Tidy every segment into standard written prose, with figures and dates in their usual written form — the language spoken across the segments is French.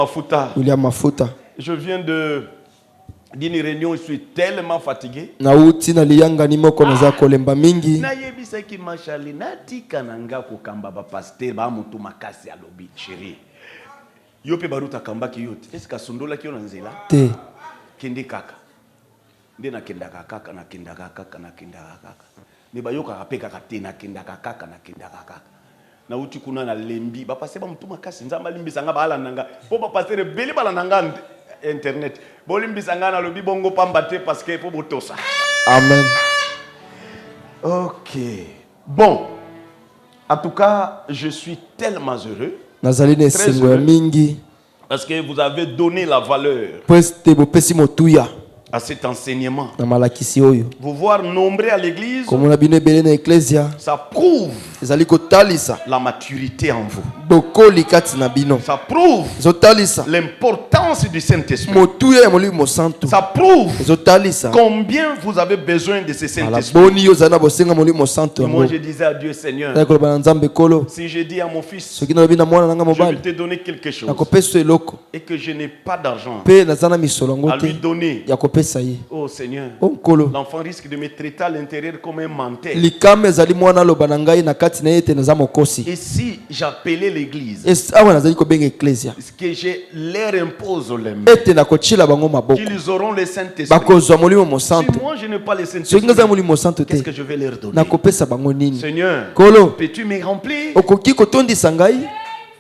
mafuta. William Mafuta. Je viens d'une réunion, je suis tellement fatigué. Nauti na liyanga ni moko naza kolemba mingi. Na yebisa ki machali natika nanga ko kamba ba pasteur ba mutu makasi alobi chérie. Yo pe baruta kamba ki yote. Est-ce que sundola ki ona nzela? Te. Kende kaka. Nde na kenda kaka na kenda kaka na kenda kaka. Ne ba yoka kapeka kate na kenda kaka na kenda kaka. Na uti kuna na lembi ba pasteur ba mutu makasi nzamba limbisa nga ba ala nanga. Po ba pasteur beli bala nanga internet. Bolimbisa nga na lobi bongo pamba te parce que po botosa. Amen. Ok. Bon. En tout cas, je suis tellement heureux. Nazaline singo mingi. Parce que vous avez donné la valeur à cet enseignement. Vous voir nombreux à l'église, ça prouve la maturité en vous. Ça prouve l'importance du Saint-Esprit. Ça prouve combien vous avez besoin de ce Saint-Esprit. Moi je disais à Dieu, Seigneur, si je dis à mon fils, je vais te donner quelque chose et que je n'ai pas d'argent à lui donner. Oh Seigneur, l'enfant risque de me traiter à l'intérieur comme un menteur. Et si j'appelais l'église, ce que je leur impose les mains, qu'ils auront le Saint-Esprit. Si moi je n'ai pas le Saint-Esprit, qu'est-ce que je vais leur donner? Seigneur, peux-tu me remplir?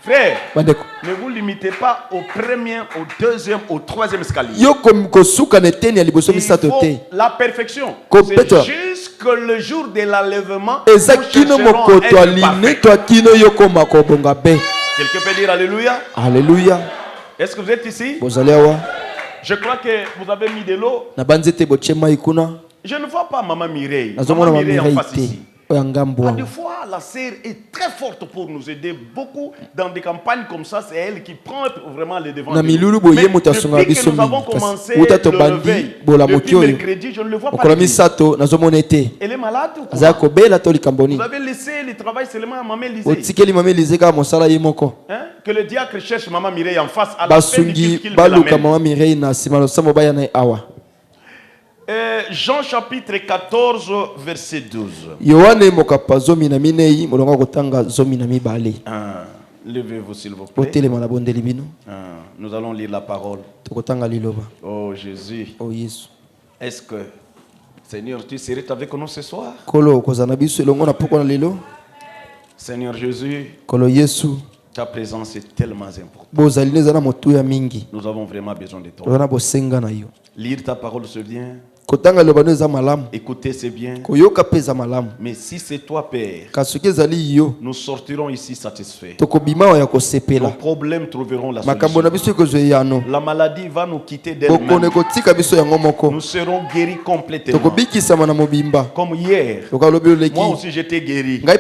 Frère, ne vous limitez pas au premier, au deuxième, au troisième escalier. Il faut la perfection. C'est jusqu'au le jour de l'enlèvement. Quelqu'un peut dire Alléluia? Alléluia. Est-ce que vous êtes ici? Je crois que vous avez mis de l'eau. Je ne vois pas Maman Mireille. Maman Mireille en face ici. Des fois, la sœur est très forte pour nous aider beaucoup dans des campagnes comme ça. C'est elle qui prend vraiment les devants. Mais depuis que nous avons commencé le réveil, depuis mercredi, je ne le vois pas. Elle est malade ou quoi? Vous avez laissé le travail seulement à Maman Lisée. Que le diacre cherche Maman Mireille en face à la fin du qu'il Jean chapitre 14 verset 12. Levez-vous s'il vous plaît. Nous allons lire la parole. Oh Jésus. Est-ce que Seigneur, tu serais avec nous ce soir? Seigneur Jésus, ta présence est tellement importante. Nous avons vraiment besoin de toi. Lire ta parole, c'est bien. Écouter, c'est bien. Mais si c'est toi, Père, nous sortirons ici satisfaits. Nos problèmes trouveront la solution. La maladie va nous quitter d'elle-même. Nous serons guéris complètement. Comme hier, moi aussi j'étais guéri. J'ai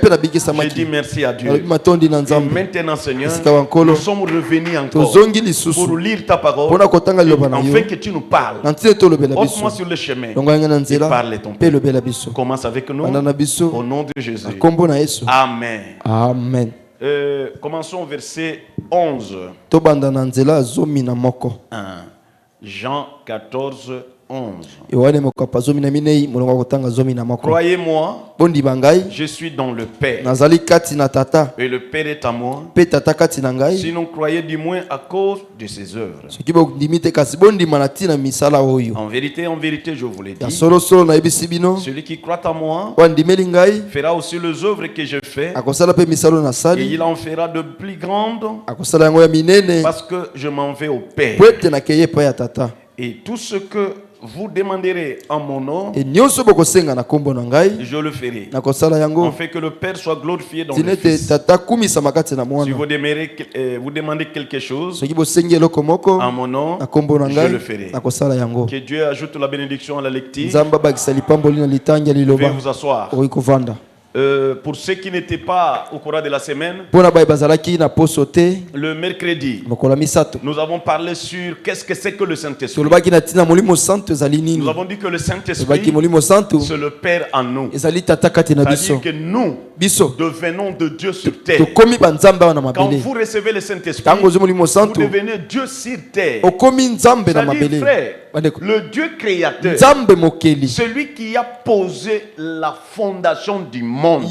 dit merci à Dieu. Et maintenant, Seigneur, nous sommes revenus encore pour lire ta parole, afin que tu nous parles. Offre-moi sur le chemin. Et parle ton Père. Commence avec nous. Au nom de Jésus. Amen. Amen. Commençons au verset 11. Jean 14, 11. Croyez-moi, je suis dans le Père. Et le Père est à moi. Sinon, croyez du moins à cause de ses œuvres. En vérité, je vous l'ai dit. Celui qui croit à moi fera aussi les œuvres que je fais. Et il en fera de plus grandes. Parce que je m'en vais au Père. Et tout ce que vous demanderez en mon nom, je le ferai. On fait que le Père soit glorifié dans le Fils. Si vous demandez quelque chose en mon nom, je le ferai. Que Dieu ajoute la bénédiction à la lecture. Veuillez vous asseoir. Pour ceux qui n'étaient pas au courant de la semaine, le mercredi, nous avons parlé sur qu'est-ce que c'est que le Saint-Esprit. Nous avons dit que le Saint-Esprit, c'est le Père en nous. C'est-à-dire que nous devenons de Dieu sur terre. Quand vous recevez le Saint-Esprit, vous devenez Dieu sur terre. C'est-à-dire, frère, le Dieu créateur, celui qui a posé la fondation du monde,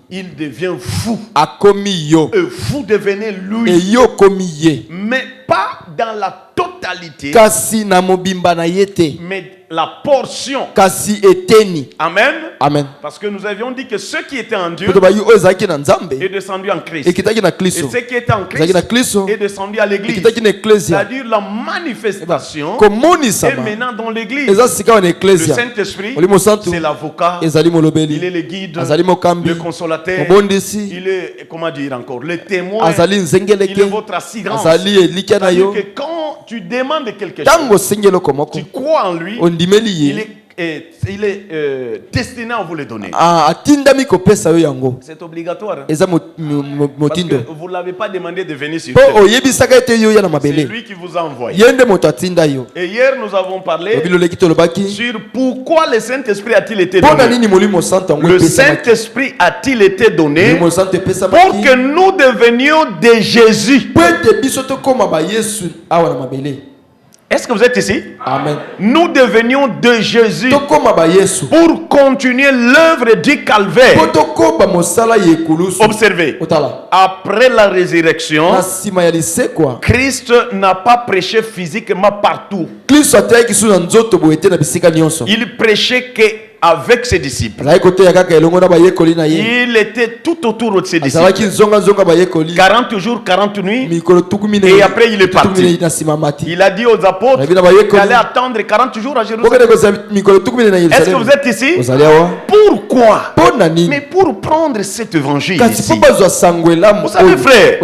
il devient fou. Et vous devenez lui. Mais pas dans la totalité, mais la portion. Amen. Amen. Parce que nous avions dit que ceux qui étaient en Dieu est descendu en Christ. Et ceux qui étaient en Christ est descendu à l'église. C'est-à-dire la manifestation est maintenant dans l'église. Le Saint-Esprit, c'est l'avocat, il est le guide, le consolateur, il est, comment dire encore, le témoin, il est votre assurance. C'est-à-dire que quand tu demandes quelque chose, tu crois en lui, il est destiné à vous le donner. C'est obligatoire. Parce que vous ne l'avez pas demandé de venir sur terre. C'est lui qui vous a envoyé. Et hier nous avons parlé sur pourquoi le Saint-Esprit a-t-il été donné. Le Saint-Esprit a-t-il été donné pour que nous devenions de Jésus. Est-ce que vous êtes ici? Amen. Nous devenions de Jésus pour continuer l'œuvre du calvaire. Observez. Après la résurrection, Christ n'a pas prêché physiquement partout. Il prêchait avec ses disciples. Il était tout autour de ses disciples. 40 jours, 40 nuits. Et après il est parti. Il a dit aux apôtres qu'il allait attendre 40 jours à Jérusalem. Est-ce que vous êtes ici? Pourquoi? Mais pour prendre cet évangile ici. Vous savez, frère,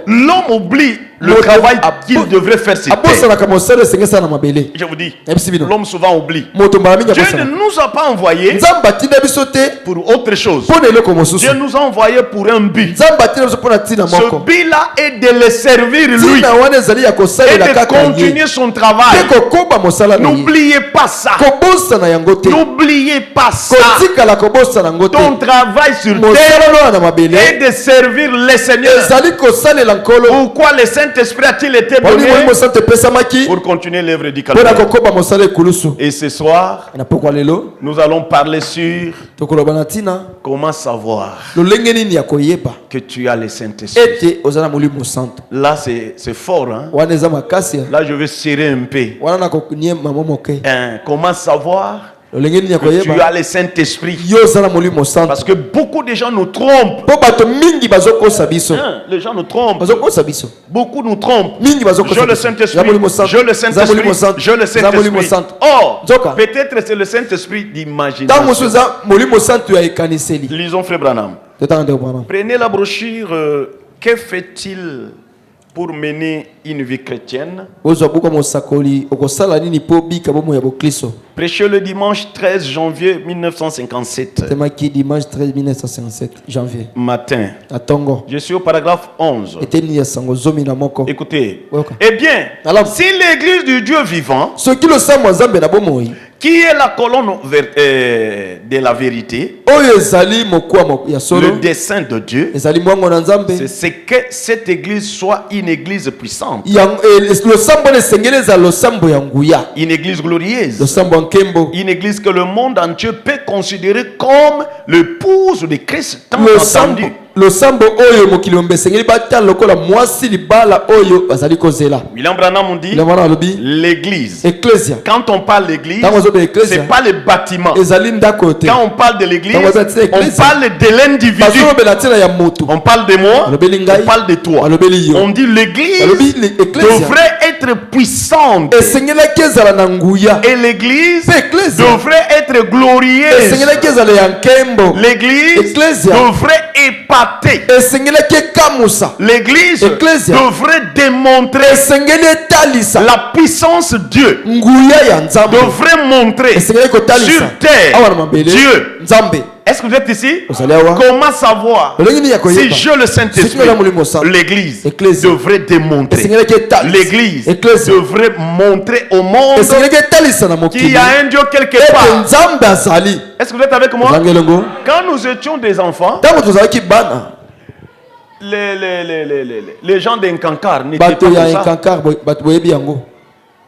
l'homme oublie le travail qu'il devrait faire sur terre. Je vous dis, l'homme souvent oublie. Dieu ne nous a pas envoyés pour autre chose. Dieu nous a envoyés pour un but. Ce but-là est de le servir lui et de continuer son travail. N'oubliez pas ça. N'oubliez pas ça. Ton travail sur terre est de servir le Seigneur. Pourquoi le Saint-Esprit a-t-il été donné? Pour continuer l'œuvre du calvaire. Et ce soir, nous allons parler sur comment savoir que tu as le Saint-Esprit. Là, c'est fort. Hein? Là, je vais serrer un peu. Comment savoir que tu as le Saint-Esprit? Parce que beaucoup de gens nous trompent. Les gens nous trompent. Beaucoup nous trompent. Je le Saint-Esprit. Je le Saint-Esprit. Je le Saint-Esprit. Or, peut-être c'est le Saint-Esprit d'imagination. Lisons Frère Branham. Prenez la brochure. Que fait-il pour mener une vie chrétienne? Prêchez le dimanche 13 janvier 1957. Matin. Je suis au paragraphe 11. Écoutez. Eh bien, si l'église du Dieu vivant, qui est la colonne de la vérité, le dessein de Dieu, c'est que cette église soit une église puissante, une église glorieuse, une église que le monde entier peut considérer comme l'épouse de Christ tant entendu. William Branham dit l'église. Quand on parle d'église, c'est pas le bâtiment. Quand on parle de l'église, on parle de l'individu. On parle de moi, on parle de toi. On dit l'église devrait être être puissante. Et l'église devrait être glorieuse. L'église devrait épater. L'église devrait démontrer la puissance de Dieu. Devrait montrer sur terre Dieu. Est-ce que vous êtes ici? Comment savoir si je le Saint-Esprit? L'église devrait démontrer. L'église devrait montrer au monde qu'il y a un Dieu quelque part. Est-ce que vous êtes avec moi? Quand nous étions des enfants, les gens d'Inkankar n'étaient pas comme ça.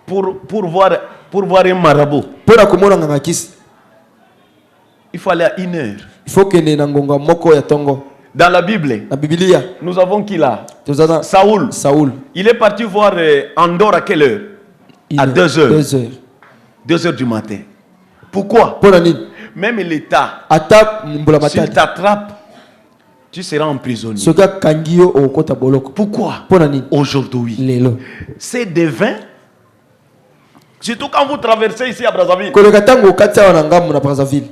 Pour voir un marabout, il faut aller à 1 heure. Dans la Bible, nous avons qui là? Saoul. Il est parti voir Andorre à quelle heure? À 2 heures. 2 heures du matin. Pourquoi? Même l'État, s'il t'attrape, tu seras emprisonné. Pourquoi? Aujourd'hui, c'est des vins. Surtout quand vous traversez ici à Brazzaville.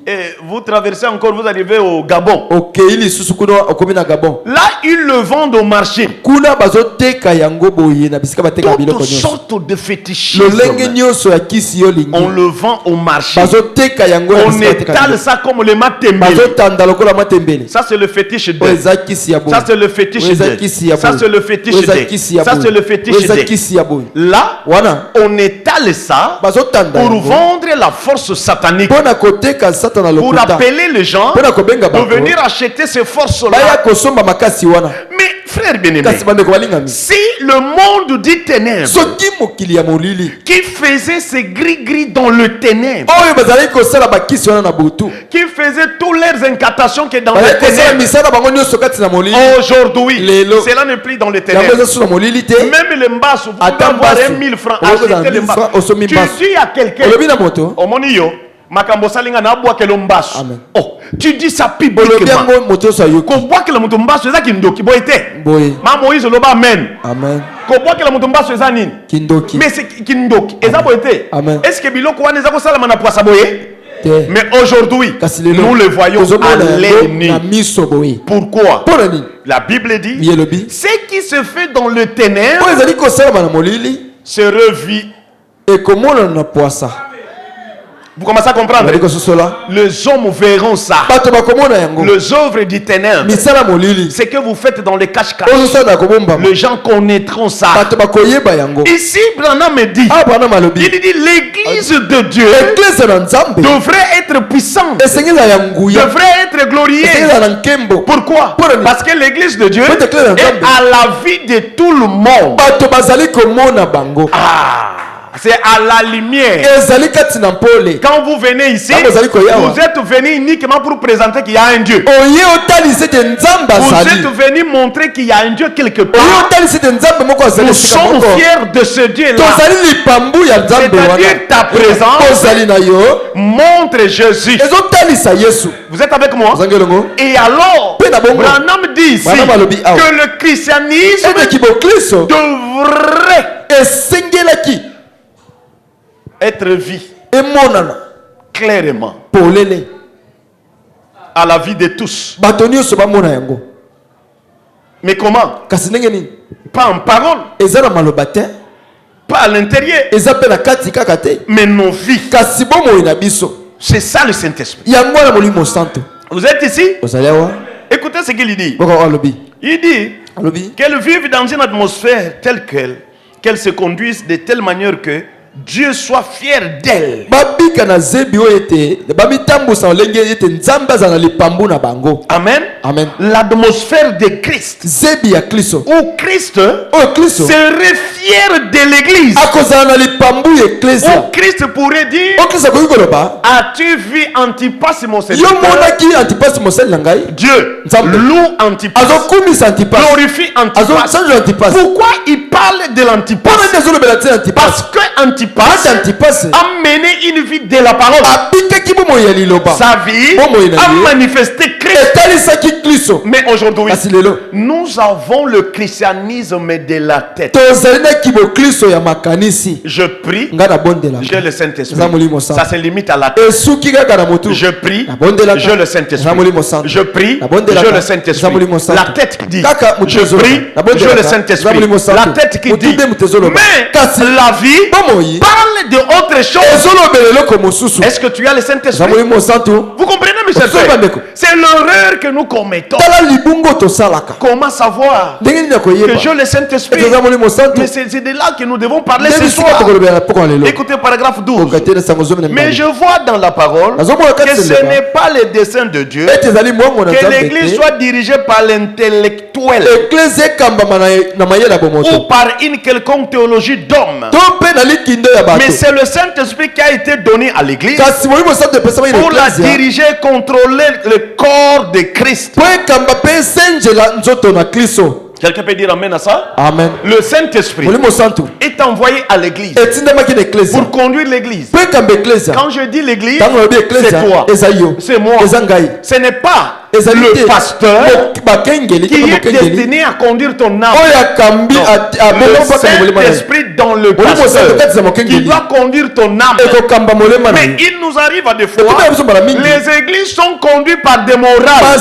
Et vous traversez encore, vous arrivez au Gabon. Là, ils le vendent au marché. Toutes sortes de fétichisme. On le vend au marché. On étale ça comme le matembele. Ça, c'est le fétiche de. Ça, c'est le fétiche de. Ça, c'est le fétiche de. Ça, c'est le fétiche de. Là, on étale ça pour vendre la force satanique, pour appeler les gens de venir acheter ces forces-là. Mais frère bien-aimé, si le monde dit ténèbres, qui faisait ces gris-gris dans le ténèbre, qui faisait toutes leurs incantations qui est dans le ténèbre, aujourd'hui, cela n'est plus dans le ténèbre. Même les mbasses, vous pouvez avoir 1000 francs, acheter les mbasses. Tu dis à quelqu'un, tu dis ça publiquement. Est-ce que mais aujourd'hui, nous le voyons à l'ennemi. Pourquoi? La Bible dit, ce qui se fait dans le ténèbre se revit. Vous commencez à comprendre? Les hommes verront ça. Les œuvres du ténèbre, ce que vous faites dans les cache-cache, les gens connaîtront ça. Ici, Branham me dit, il dit l'église de Dieu devrait être puissante, devrait être glorieuse. Pourquoi? Parce que l'église de Dieu est à la vie de tout le monde. C'est à la lumière. Quand vous venez ici, vous êtes venu uniquement pour présenter qu'il y a un Dieu. Vous êtes venu montrer qu'il y a un Dieu quelque part. Nous sommes fiers de ce Dieu-là. C'est-à-dire ta présence montre Jésus. Vous êtes avec moi? Et alors, Branham dit ici que le christianisme devrait être vu clairement à la vie de tous. Mais comment? Pas en parole, pas à l'intérieur, mais nos vies. C'est ça le Saint-Esprit. Vous êtes ici? Écoutez ce qu'il dit. Il dit qu'elle vive dans une atmosphère telle qu'elle se conduise de telle manière que Dieu soit fier d'elle. Amen. Amen. L'atmosphère de Christ. Où Christ serait fier de l'église. Où Christ pourrait dire, as-tu vu Antipas mon Seigneur? Dieu loue Antipas, glorifie Antipas. Pourquoi il parle de l'Antipas? Parce que Antipas a mené une vie de la parole. Sa vie a manifesté Christ. Mais aujourd'hui, nous avons le christianisme de la tête. Je prie, j'ai le Saint-Esprit. Ça se limite à la tête. Je prie, j'ai le Saint-Esprit. Je prie, j'ai le Saint-Esprit. La tête qui dit, je prie, j'ai le Saint-Esprit. La tête qui dit, mais la vie parle de autre chose. Est-ce que tu as le Saint-Esprit? Vous comprenez, mes chers frères? C'est l'erreur que nous commettons. Comment savoir que j'ai le Saint-Esprit? Mais c'est de là que nous devons parler ce soir. Écoutez paragraphe 12. Mais je vois dans la parole que ce n'est pas le dessein de Dieu que l'église soit dirigée par l'intellectuel ou par une quelconque théologie d'homme. Mais c'est le Saint-Esprit qui a été donné à l'église pour la diriger et contrôler le corps de Christ. Quelqu'un peut dire amen à ça? Amen. Le Saint-Esprit est envoyé à l'église pour conduire l'église. Quand je dis l'église, c'est toi, c'est moi. Ce n'est pas le pasteur qui est destiné à conduire ton âme. Le Saint-Esprit dans le pasteur qui doit conduire ton âme. Mais il nous arrive à des fois, les églises sont conduites par des morales.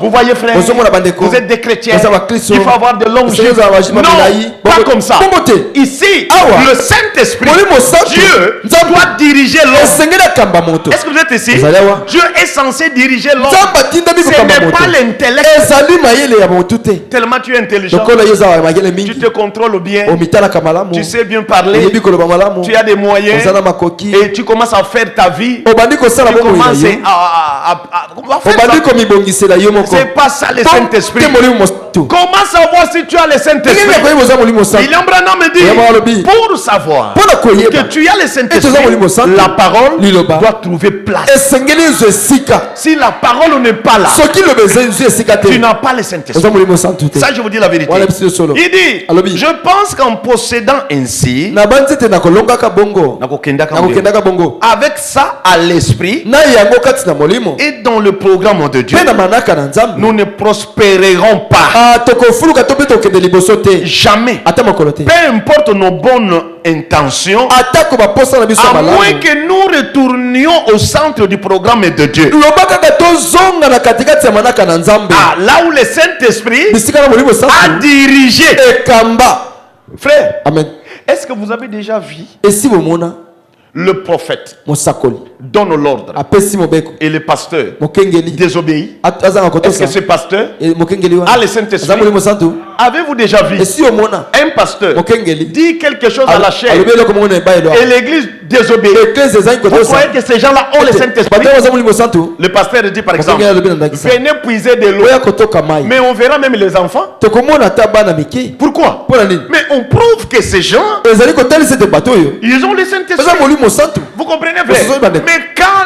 Vous voyez, frère, vous êtes des chrétiens, il faut avoir de longues vies. Non, pas comme ça. Ici, le Saint-Esprit, Dieu doit diriger l'homme. Est-ce que vous êtes ici? Dieu est censé diriger l'homme. Ce n'est pas l'intellect. Tellement tu es intelligent, tu te contrôles bien, tu sais bien parler, tu as des moyens et tu commences à faire ta vie. Tu commences à faire ça. C'est pas ça le Saint-Esprit. Comment savoir si tu as le Saint-Esprit? William Branham me dit, pour savoir que tu as le Saint-Esprit, la parole doit trouver place. Si la parole n'est pas là, tu n'as pas le Saint-Esprit. Ça, je vous dis la vérité. Il dit, je pense qu'en possédant ainsi, avec ça à l'esprit et dans le programme de Dieu, nous ne prospérerons pas. Jamais. Peu importe nos bonnes intentions, à moins que nous retournions au centre du programme de Dieu. Là où le Saint-Esprit a dirigé. Frère, amen. Est-ce que vous avez déjà vu le prophète donne l'ordre et le pasteur désobéit? Est-ce que ce pasteur a le Saint-Esprit? Avez-vous déjà vu un pasteur dit quelque chose à la chair et l'église désobéit? Vous croyez que ces gens-là ont le Saint-Esprit? Le pasteur dit par exemple, venez puiser de l'eau, mais on verra même les enfants. Pourquoi? Mais on prouve que ces gens, ils ont le Saint-Esprit. Vous comprenez, frère? Mais quand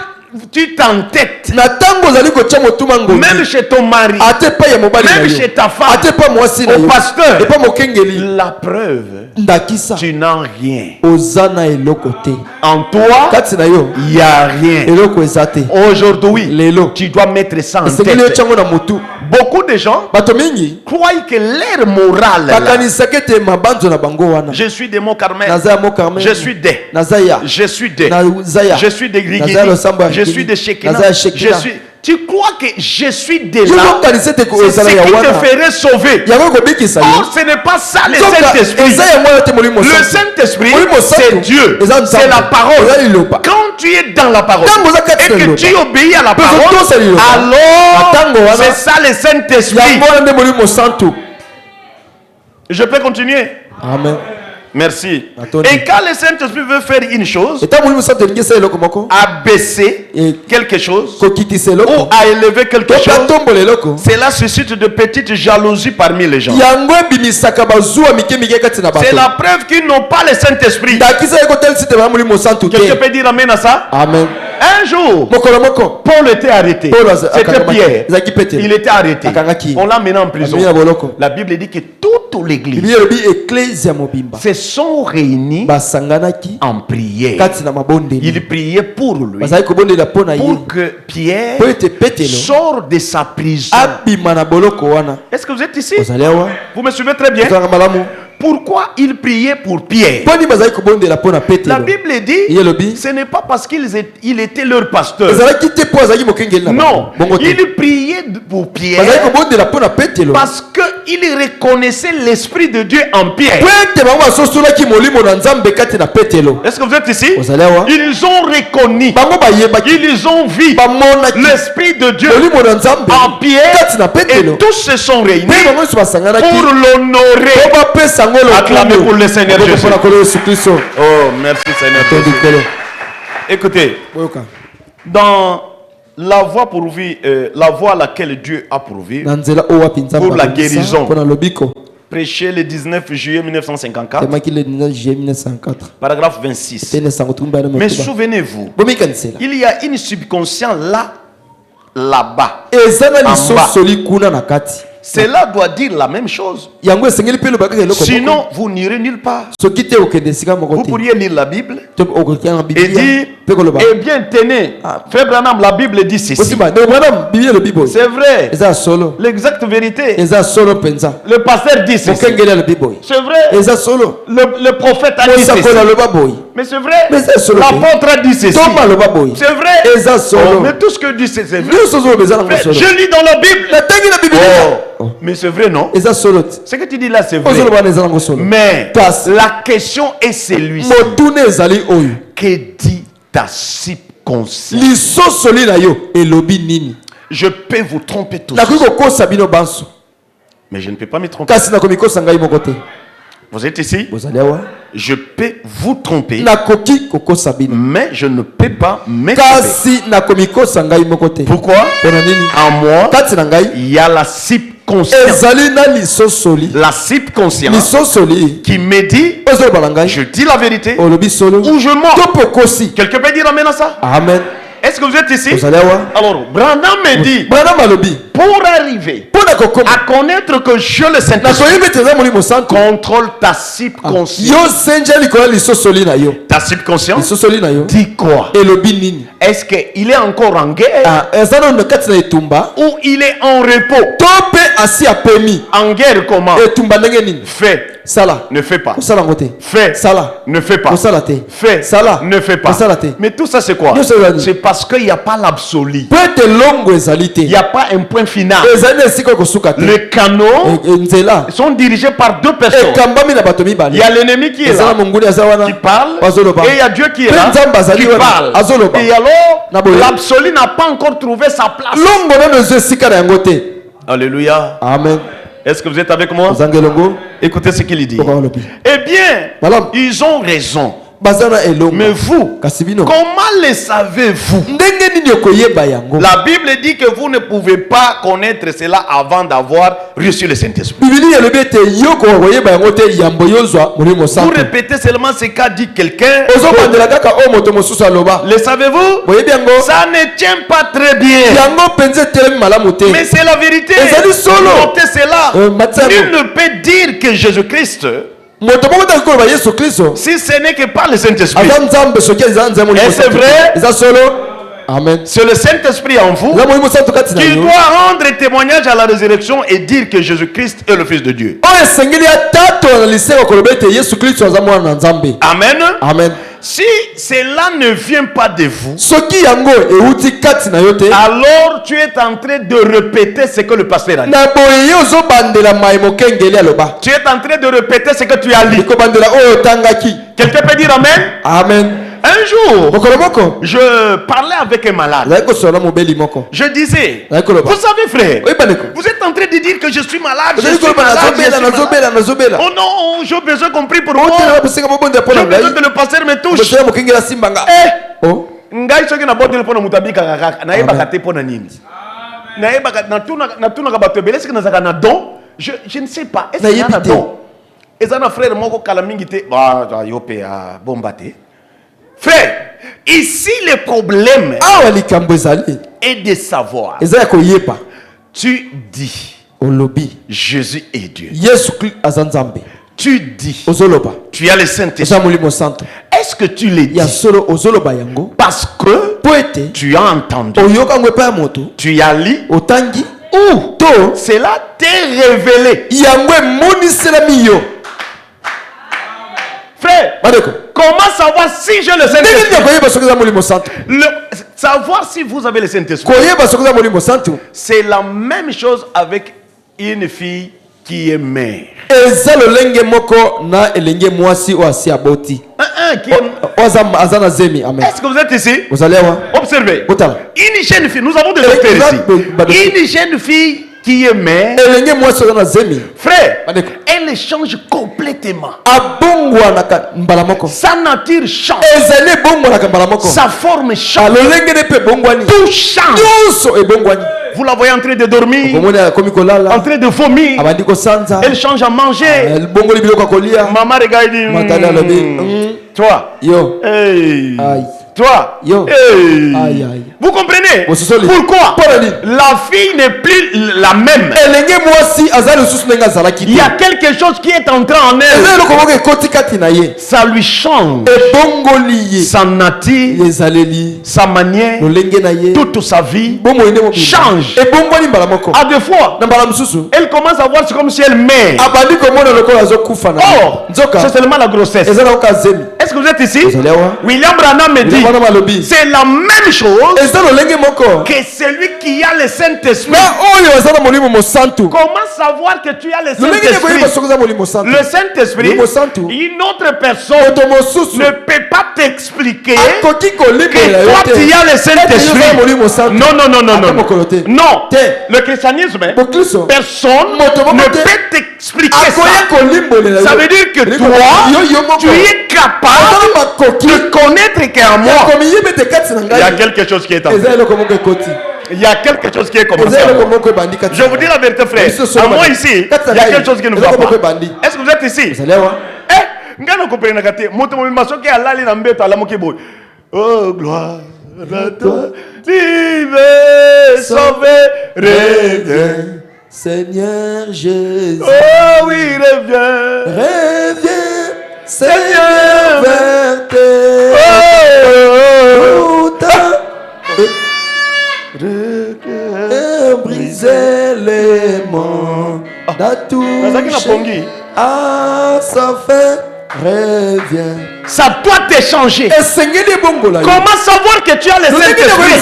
tu t'entêtes, même chez ton mari, même chez ta femme, au pasteur, la preuve, tu n'as rien. En toi, il n'y a rien. Aujourd'hui, tu dois mettre ça en tête. Beaucoup de gens croient que l'air moral là, je suis de Mont-Carmel, je suis de, je suis de, je suis de Grigiri, je suis de Shekinah, je suis... Tu crois que je suis de là, c'est ce qui te ferait sauver. Oh, ce n'est pas ça le Saint-Esprit. Le Saint-Esprit, c'est Dieu, c'est la parole. Quand tu es dans la parole et que tu obéis à la parole, alors c'est ça le Saint-Esprit. Je peux continuer? Amen. Merci. Et quand le Saint-Esprit veut faire une chose, abaisser quelque chose ou à élever quelque chose, cela suscite de petites jalousies parmi les gens. C'est la preuve qu'ils n'ont pas le Saint-Esprit. Quelqu'un peut dire amen à ça? Amen. Un jour, Paul était arrêté. C'était Pierre. Il était arrêté. On l'a mené en prison. La Bible dit que toute l'église se sont réunis en prière. Ils priaient pour lui, pour que Pierre sorte de sa prison. Est-ce que vous êtes ici? Vous me suivez très bien? Pourquoi ils priaient pour Pierre? La Bible dit, ce n'est pas parce qu'il était leur pasteur. Non, ils priaient pour Pierre parce qu'ils reconnaissaient l'Esprit de Dieu en Pierre. Est-ce que vous êtes ici? Ils ont reconnu, ils ont vu l'Esprit de Dieu en Pierre et tous se sont réunis pour l'honorer. Acclamez pour le Seigneur Jésus. Oh, merci Seigneur Jésus. Écoutez, dans la voie pourvue, la voie à laquelle Dieu a pourvu pour la guérison, prêché le 19 juillet 1954, paragraphe 26. Mais souvenez-vous, il y a une subconscience là-bas. Cela doit dire la même chose. Sinon, vous n'irez nulle part. Vous pourriez lire la Bible et dire, eh bien, tenez, Frère Branham, la Bible dit ceci. C'est vrai. L'exacte vérité. Le pasteur dit ceci. C'est vrai. Le prophète a dit ceci. Mais c'est vrai. L'apôtre a dit ceci. C'est vrai. Oh, mais tout ce que dit c'est vrai. Je lis dans la Bible. Oh. Mais c'est vrai, non? Ce que tu dis là, c'est vrai. Mais la question est celui-ci. Que dit ta subconscience? Je peux vous tromper tous. Mais je ne peux pas me tromper. Vous êtes ici? Je peux vous tromper, mais je ne peux pas me tromper. Pourquoi? En moi, il y a la subconscience. La subconscience qui me dit, je dis la vérité ou je mens. Quelqu'un peut dire amen à ça? Amen. Est-ce que vous êtes ici? Alors, Branham me dit, pour arriver à connaître que je le Saint-Esprit contrôle ta subconscience. Ta subconscience dit quoi? Est-ce qu'il est encore en guerre ou il est en repos? En guerre comment? Fais. Ne fais pas. Fais. Ne fais pas. Fais. Ne fais pas. Mais tout ça c'est quoi? C'est parce qu'il n'y a pas l'absolu. Il n'y a pas un point final. Les canaux sont dirigés par deux personnes. Il y a l'ennemi qui est là, qui parle, et il y a Dieu qui est là, qui parle. Et alors, l'absolu n'a pas encore trouvé sa place. Alléluia. Amen. Est-ce que vous êtes avec moi? Écoutez ce qu'il dit. Eh bien, ils ont raison. Mais vous, comment le savez-vous? La Bible dit que vous ne pouvez pas connaître cela avant d'avoir reçu le Saint-Esprit. Vous répétez seulement ce qu'a dit quelqu'un. Le savez-vous? Ça ne tient pas très bien. Mais c'est la vérité. Notez cela. Nul ne peut dire que Jésus-Christ, si ce n'est que par le Saint-Esprit. Et c'est vrai. Amen. C'est le Saint-Esprit en vous qui doit rendre témoignage à la résurrection et dire que Jésus-Christ est le Fils de Dieu. Amen. Amen. Si cela ne vient pas de vous, alors tu es en train de répéter ce que le pasteur a dit. Tu es en train de répéter ce que tu as lu. Quelqu'un peut dire amen? Amen. Un jour, je parlais avec un malade. Je disais, vous savez frère, vous êtes en train de dire que je suis malade. Je suis malade. Oh non, j'ai besoin qu'on prie pour moi. J'ai besoin que le pasteur me touche. Ngai soki na botel pona mutabika kaka na yeba kate pona nini. Na yeba na tuna ka bato belesi na zaka na don. Je ne sais pas. Est-ce qu'il y a un don? Ezana frère moko kala mingi te. Bah yope a bombate. Frère, ici le problème est de savoir. Tu dis Jésus est Dieu. tu dis, tu as le Saint-Esprit, est-ce que tu le dis parce que tu as entendu, tu as lu, ou cela t'est révélé? Frère, comment savoir si je le Saint-Esprit? Savoir si vous avez le Saint-Esprit, c'est la même chose avec une fille qui est mère. Est-ce que vous êtes ici? Observez. Une jeune fille, nous avons des docteurs ici. Une jeune fille qui est mère, frère, elle change complètement. Sa nature change, sa forme change, tout change. Vous la voyez en train de dormir, en train de vomir, elle change à manger. Maman regarde, toi, hey. Toi, hey. Vous comprenez pourquoi la fille n'est plus la même? Il y a quelque chose qui est entré en elle. Ça lui change sa nature, sa manière, toute sa vie change. À deux fois, elle commence à voir comme si elle meurt. Or, c'est seulement la grossesse. Est-ce que vous êtes ici? William Branham me dit, c'est la même chose que celui qui a le Saint-Esprit. Comment savoir que tu as le Saint-Esprit? Le Saint-Esprit, une autre personne ne peut pas t'expliquer que toi tu as le Saint-Esprit. Non, non, non, non, non. Non, le christianisme, personne ne peut t'expliquer ça. Ça veut dire que toi, tu es capable de connaître qu'en moi, il y a quelque chose qui est en moi. Il y a quelque chose qui est commencé. Je vous dis la vérité, frère. À moi ici, il y a quelque chose qui ne va pas. Est-ce que vous êtes ici? Oh, gloire à toi, vive, sauver, reviens. Seigneur Jésus. Oh oui, reviens. Reviens, Seigneur, vers tes briser les mains d'attoucher à sa fin. Reviens. Ça doit te changer. Comment savoir que tu as le Saint-Esprit?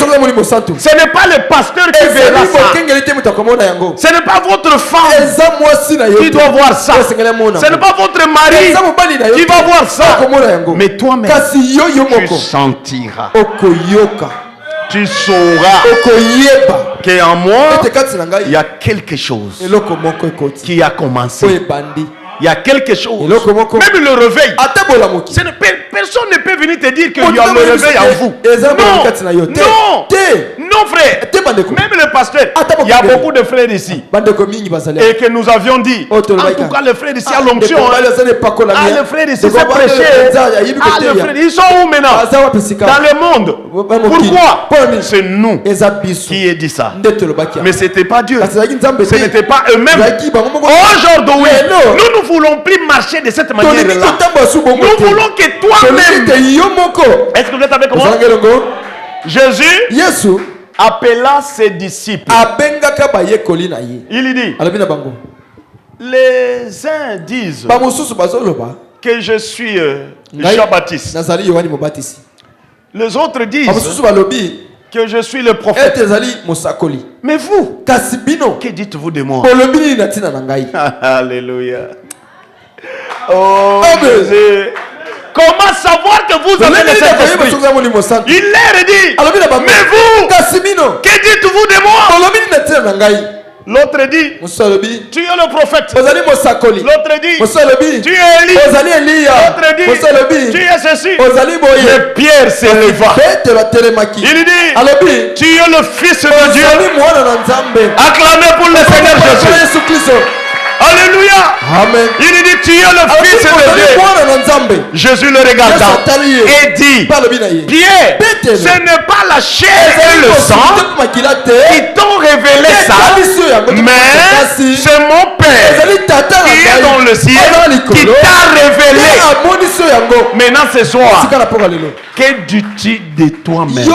Ce n'est pas le pasteur qui verra ça. Ce n'est pas votre femme qui doit voir ça. Ce n'est pas votre mari qui va voir ça. Mais toi-même, tu sentiras. Tu sauras qu'en moi, il y a quelque chose qui a commencé. Il y a quelque chose. Même le réveil. Personne ne peut venir te dire qu'il y a le réveil en vous. Non. Non. Non, frère. Même le pasteur. Il y a beaucoup de frères ici. Et que nous avions dit. En tout cas, les frères ici à l'onction. Les frères ici, c'est prêché. Ils sont où maintenant? Dans le monde. Pourquoi? C'est nous qui ai dit ça. Mais ce n'était pas Dieu. Ce n'était pas eux-mêmes. Aujourd'hui, nous voulons plus marcher de cette manière-là. Nous voulons que toi-même. Est-ce que vous êtes avec moi? Jésus appela ses disciples. Il dit, les uns disent que je suis Jean-Baptiste. Les autres disent que je suis le prophète. Mais vous, que dites-vous de moi? Alléluia. Oh Jésus. Comment savoir que vous avez le Saint-Esprit? Il leur dit, mais vous, que dites-vous de moi? L'autre dit, tu es le prophèt. L'autre dit, tu es Élie. L'autre dit, tu es ceci. Mais Pierre s'éleva. Il dit, tu es le Fils de Dieu. Acclamez pour le Seigneur Jésus. Alléluia. Amen. Il dit, tu es le Fils de Dieu. Jésus le regarda et dit, Pierre, ce n'est pas la chair et le sang qui t'ont révélé ça, mais c'est mon Père qui est dans le ciel qui t'a révélé. Maintenant ce soir, que dis-tu de toi-même?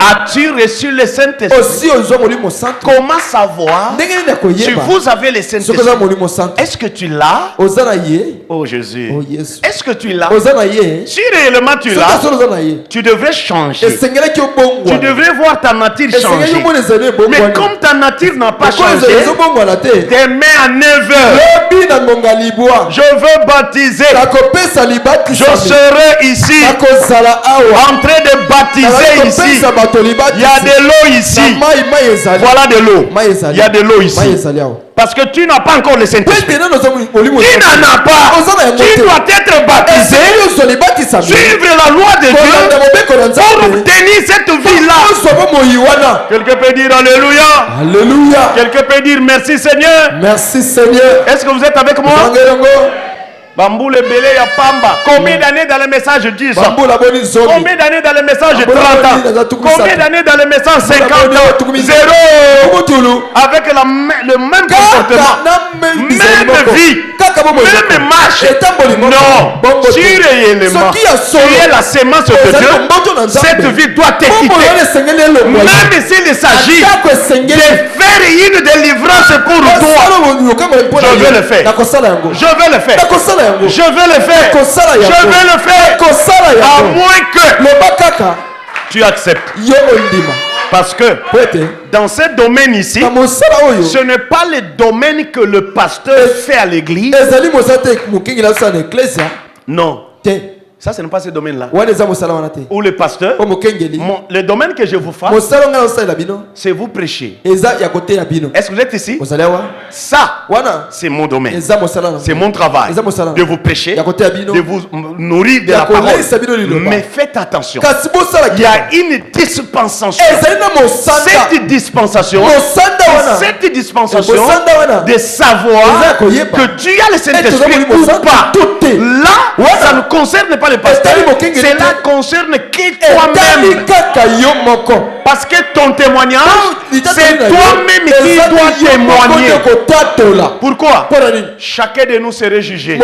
As-tu reçu le Saint-Esprit? Comment savoir si vous avez le Saint-Esprit? Est-ce que tu l'as? Oh Jésus. Est-ce que tu l'as? Si réellement tu l'as, tu devrais changer. Tu devrais voir ta nature changer. Mais comme ta nature n'a pas changé, demain à 9h, je veux baptiser. Je serai ici en train de baptiser ici. Il y a de l'eau ici. Voilà de l'eau. Il y a de l'eau ici. Parce que tu n'as pas encore le Saint-Esprit. Tu n'en as pas. Tu dois être baptisé. Suivre la loi de Dieu pour obtenir cette vie-là. Quelqu'un peut dire Alléluia. Alléluia. Quelqu'un peut dire merci Seigneur. Merci Seigneur. Est-ce que vous êtes avec moi? Bambou le belé ya pamba. Combien d'années dans le message 10 ans? Combien d'années dans le message 30 ans? Combien d'années dans le message 50 ans? 0. Avec le même comportement, même vie, même marche. Non. Si réellement tu es la sémence de Dieu, cette vie doit t'équiper. Même s'il s'agit de faire une délivrance pour toi, je vais le faire. Je vais le faire. Je vais le faire. Je vais le faire. À moins que tu acceptes. Parce que dans ce domaine ici, ce n'est pas le domaine que le pasteur fait à l'église. Non. Ça, ce n'est pas ce domaine-là. Ou le pasteur. Le domaine que je vous fasse, c'est vous prêcher. Est-ce que vous êtes ici? Ça, c'est mon domaine. C'est mon travail. De vous prêcher, de vous nourrir de la parole. Mais faites attention. Il y a une dispensation. Cette dispensation de savoir que tu as le Saint-Esprit ou pas. Là, ça ne concerne pas le pasteur, cela concerne que toi-même. Parce que ton témoignage, c'est toi-même qui dois témoigner. Pourquoi? Chacun de nous serait jugé.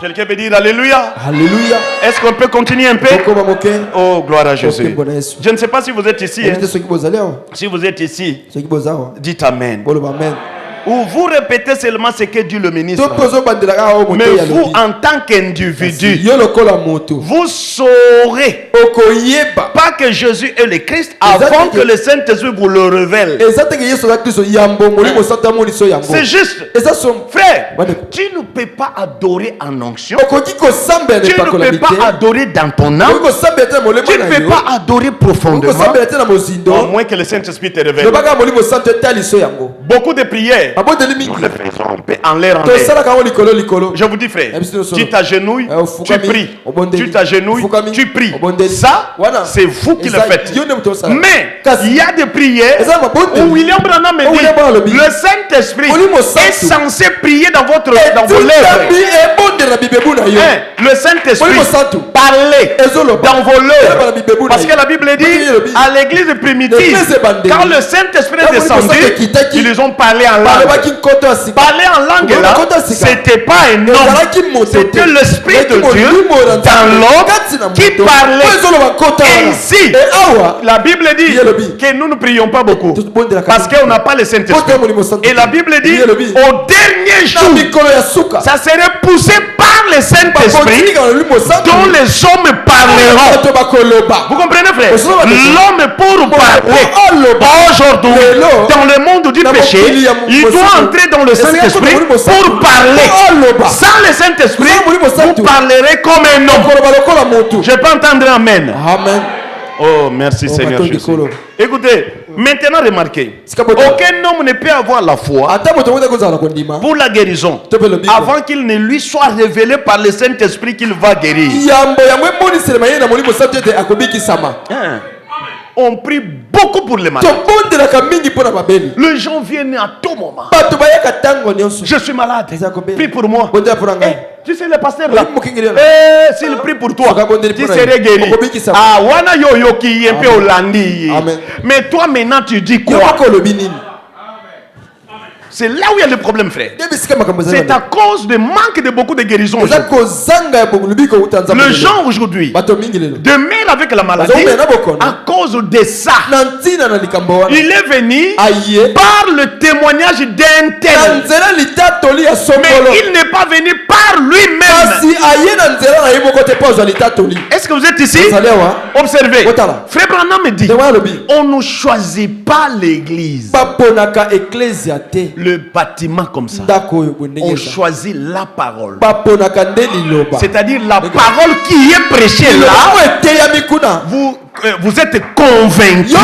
Quelqu'un peut dire Alléluia. Alléluia. Est-ce qu'on peut continuer un peu? Oh, gloire à Jésus. Je ne sais pas si vous êtes ici. Si vous êtes ici, dites Amen. Ou vous répétez seulement ce que dit le ministre. Mais vous, en tant qu'individu, vous saurez pas que Jésus est le Christ avant que le Saint-Esprit vous le révèle. C'est juste. Frère, tu ne peux pas adorer en onction. Tu ne peux pas adorer dans ton âme. Tu ne peux pas adorer profondément. Au moins que le Saint-Esprit te révèle. Beaucoup de prières, nous le faisons en l'air. Je vous dis, frère, tu t'agenouilles, tu pries. Tu t'agenouilles, tu pries. Ça, c'est vous qui le faites. Mais il y a des prières où William Branham me dit, le Saint-Esprit est censé prier dans vos lèvres. Le Saint-Esprit parler dans vos lèvres. Parce que la Bible dit à l'église primitive, quand le Saint-Esprit est descendu, ils ont parlé en langue. Parler en langue là, c'était pas un homme, c'était l'Esprit de Dieu dans l'homme qui parlait. Et ici, la Bible dit que nous ne prions pas beaucoup parce qu'on n'a pas le Saint-Esprit. Et la Bible dit au dernier jour, ça serait poussé par le Saint-Esprit dont les hommes parleront. Vous comprenez, frère? L'homme pour parler aujourd'hui dans le monde du péché, il doit entrer dans le Saint-Esprit pour parler. Sans le Saint-Esprit, vous parlerez comme un homme. Je peux entendre Amen. Amen. Oh, merci Seigneur Jésus. Écoutez, maintenant remarquez, aucun homme ne peut avoir la foi pour la guérison avant qu'il ne lui soit révélé par le Saint-Esprit qu'il va guérir. On prie beaucoup pour les malades. Les gens viennent à tout moment. Je suis malade. Prie pour moi. Tu sais, le pasteur là, s'il prie pour toi, tu serais guéri. Ah, wana yo yo qui un peu hollandi. Mais toi maintenant tu dis quoi? C'est là où il y a le problème, frère. C'est à cause du manque de beaucoup de guérisons. Les gens aujourd'hui demeurent avec la maladie à cause de ça. Il est venu par le témoignage d'un tel. Mais il n'est pas venu par lui-même. Est-ce que vous êtes ici? Observez. Frère Branham me dit, on ne choisit pas l'église, le bâtiment comme ça. On choisit la parole. C'est-à-dire la parole qui est prêchée là. Vous êtes convaincu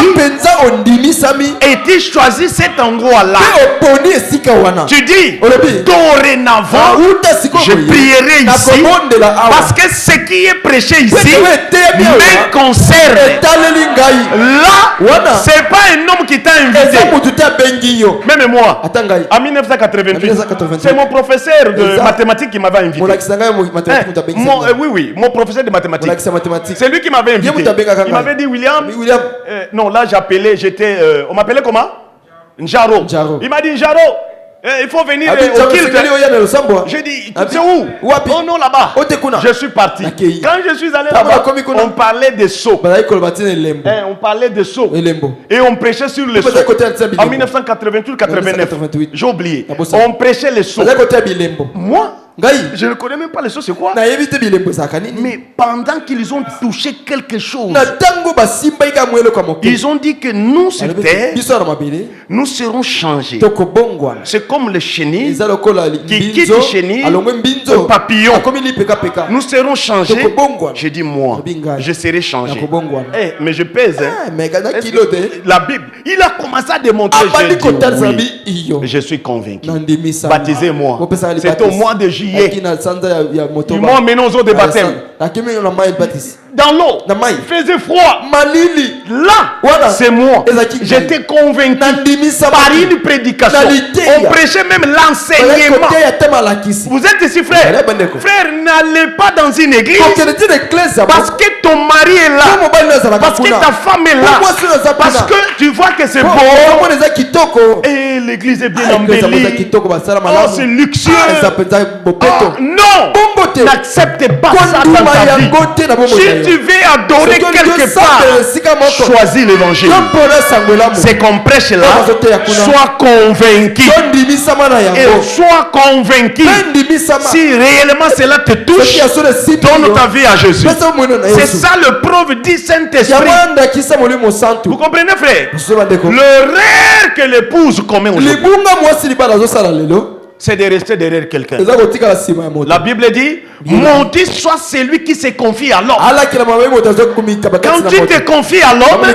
et tu choisis cet endroit-là. Tu dis, dorénavant, je prierai ici parce que ce qui est prêché ici me concerne. Là, c'est pas un homme qui t'a invité. Même moi, en 1988, c'est mon professeur de mathématiques qui m'avait invité. Oui, mon professeur de mathématiques. C'est lui qui m'avait invité. Il m'avait dit, William. Non, là j'appelais, on m'appelait comment? Njaro. Il m'a dit, Njaro, il faut venir au culte. J'ai dit, c'est où? Oh non, là-bas. Je suis parti. Quand je suis allé là-bas, on parlait des sceaux. On parlait des sceaux. Et on prêchait sur les sceaux. En 1988-89. J'ai oublié. On prêchait les sceaux. Moi, je ne connais même pas les choses, c'est quoi? Mais pendant qu'ils ont touché quelque chose, ils ont dit que nous, sur terre, nous serons changés. C'est comme le chenil qui quitte le chenil au papillon. Nous serons changés. J'ai dit, moi, je serai changé. Mais je pèse. La Bible, il a commencé à démontrer. Oui, je suis convaincu. Baptisez-moi. C'est au mois de juillet. Ils m'ont mené aux eaux de baptême. Dans l'eau, il faisait froid. Là, c'est moi. J'étais convaincu par une prédication. On prêchait même l'enseignement. Vous êtes ici, frère. Frère, n'allez pas dans une église parce que ton mari est là, parce que ta femme est là, parce que tu vois que c'est beau et l'église est bien embellie. Oh, c'est luxueux. Non, n'accepte pas ça dans ta vie. Si tu veux adorer quelque part, choisis l'évangile. C'est qu'on prêche là. Sois convaincu. Et sois convaincu. Si réellement cela te touche, donne ta vie à Jésus. C'est ça le preuve du Saint-Esprit. Vous comprenez, frère? L'erreur que l'épouse commet aujourd'hui, c'est de rester derrière quelqu'un. La Bible dit, maudit soit celui qui se confie à l'homme. Quand tu te confies à l'homme, là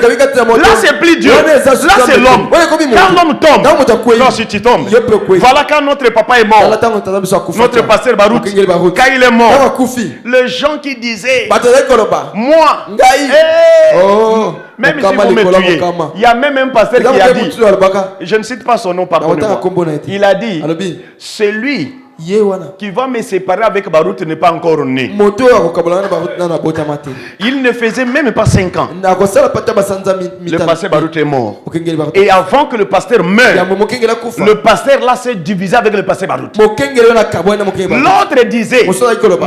c'est plus dur. Là c'est l'homme. Quand l'homme tombe, non, si tu tombes. Voilà quand notre papa est mort, notre pasteur Barouk, quand il est mort, les gens qui disaient, moi, même si vous me tuez, il y a même un pasteur qui a dit, je ne cite pas son nom, pardonnez-moi, il a dit, celui qui va me séparer avec Barout n'est pas encore né. Il ne faisait même pas 5 ans. Le pasteur Barout est mort. Et avant que le pasteur meure, le pasteur là s'est divisé avec le pasteur Barout. L'autre disait,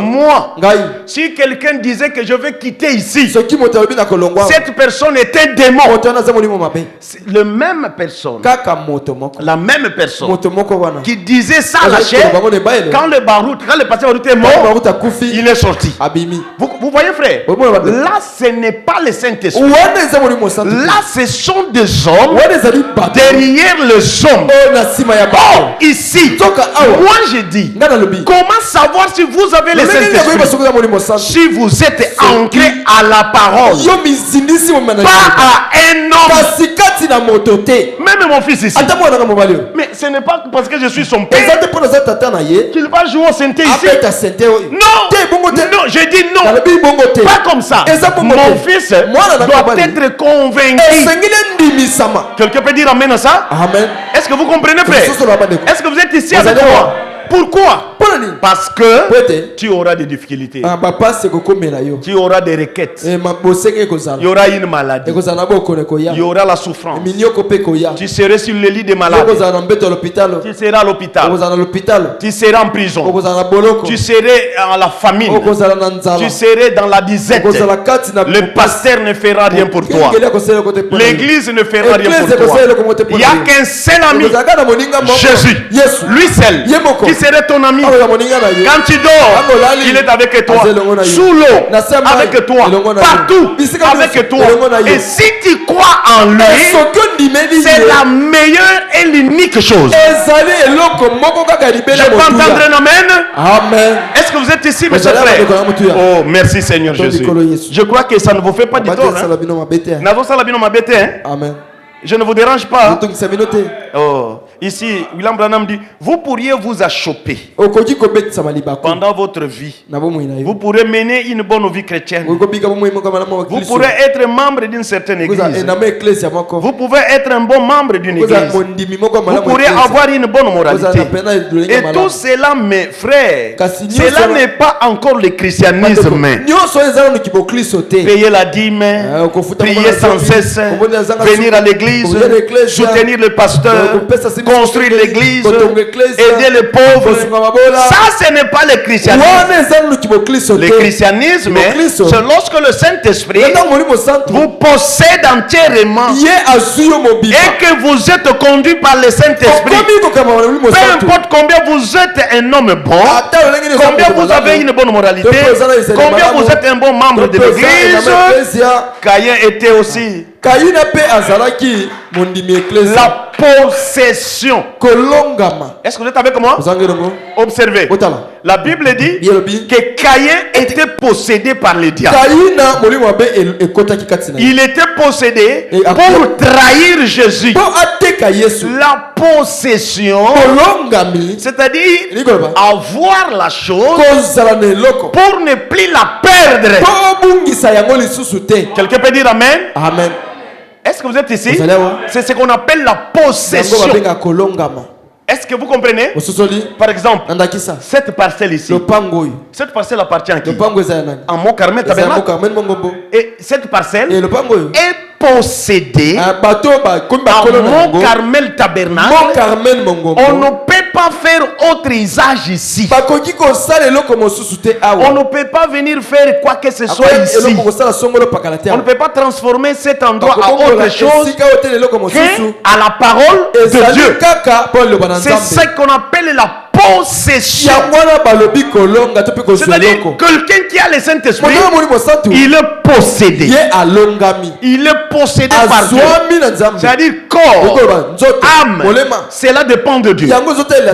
moi, si quelqu'un disait que je vais quitter ici, cette personne est un démon. Le même personne, la même personne qui disait ça à la chair, quand le pasteur Barout est mort, il est sorti. Vous voyez, frère, là ce n'est pas le Saint-Esprit. Là ce sont des hommes derrière les hommes. Oh, ici, moi je dis, comment savoir si vous avez le Saint-Esprit? Si vous êtes ancré à la parole, pas à un homme. Même mon fils ici. Mais ce n'est pas parce que je suis son père qu'il va jouer au synthé ici. Non, non, je dis non. Pas comme ça. Mon fils doit être convaincu. Quelqu'un peut dire amen à ça? Amen. Est-ce que vous comprenez, frère? Est-ce que vous êtes ici avec moi? Pourquoi? Parce que tu auras des difficultés. Tu auras des requêtes. Il y aura une maladie. Il y aura la souffrance. Tu seras sur le lit des malades. Tu seras à l'hôpital. Tu seras en prison. Tu seras à la famine. Tu seras dans la disette. Le pasteur ne fera rien pour toi. L'église ne fera rien pour toi. Il n'y a qu'un seul ami, Jésus. Lui seul, qui serait ton ami. Quand tu dors, il est avec toi. Sous l'eau, avec toi. Partout, avec toi. Et si tu crois en lui, c'est la meilleure et l'unique chose. Je peux entendre un amen? Amen. Est-ce que vous êtes ici, mes chers frères? Oh, merci Seigneur Jésus. Je crois que ça ne vous fait pas du tort. Amen. Je ne vous dérange pas. Oh. Ici, William Branham dit, vous pourriez vous achoper pendant votre vie. Vous pourrez mener une bonne vie chrétienne. Vous pourrez être membre d'une certaine église. Vous pouvez être un bon membre d'une église. Vous pourrez avoir une bonne moralité. Et tout cela, mes frères, cela n'est pas encore le christianisme. Payer la dîme, prier sans cesse, venir à l'église, soutenir le pasteur, construire l'église, aider les pauvres. Ça, ce n'est pas le christianisme. Le christianisme, c'est lorsque le Saint-Esprit vous possède entièrement et que vous êtes conduit par le Saint-Esprit. Peu importe combien vous êtes un homme bon, combien vous avez une bonne moralité, combien vous êtes un bon membre de l'église. Caïn était aussi la possession. Est-ce que vous êtes avec moi? Observez. La Bible dit que Caïn était possédé par le diable. Il était possédé pour trahir Jésus. La possession, c'est-à-dire avoir la chose pour ne plus la perdre. Quelqu'un peut dire Amen? Amen. Est-ce que vous êtes ici? C'est ce qu'on appelle la possession. Est-ce que vous comprenez? Par exemple, cette parcelle ici. Cette parcelle appartient à qui? En Mont Carmel, et cette parcelle est possédée à Mont Carmel Tabernacle. On ne peut pas faire autre usage ici. On ne peut pas venir faire quoi que ce soit ici. On ne peut pas transformer cet endroit à autre chose qu'à la parole de Dieu. C'est ce qu'on appelle la possession. C'est-à-dire quelqu'un qui a le Saint-Esprit, il est possédé. Il est possédé par Dieu. C'est-à-dire corps, âme, cela dépend de Dieu.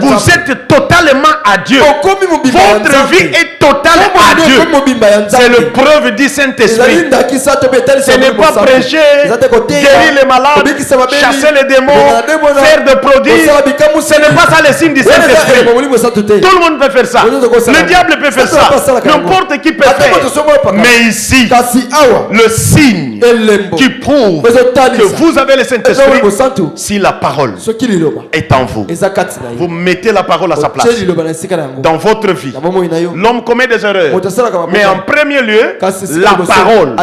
Vous êtes totalement à Dieu. Votre vie est totale à Dieu. C'est le preuve du Saint-Esprit. Ce n'est pas prêcher, guérir les malades, chasser les démons, faire des prodiges. Ce n'est pas ça le signe du Saint-Esprit. Tout le monde peut faire ça. Le diable peut faire ça. N'importe qui peut faire. Mais ici, le signe qui prouve que vous avez le Saint-Esprit, si la parole est en vous, vous mettez la parole à sa place. Dans votre vie, l'homme commet des erreurs. Mais en premier lieu, la parole.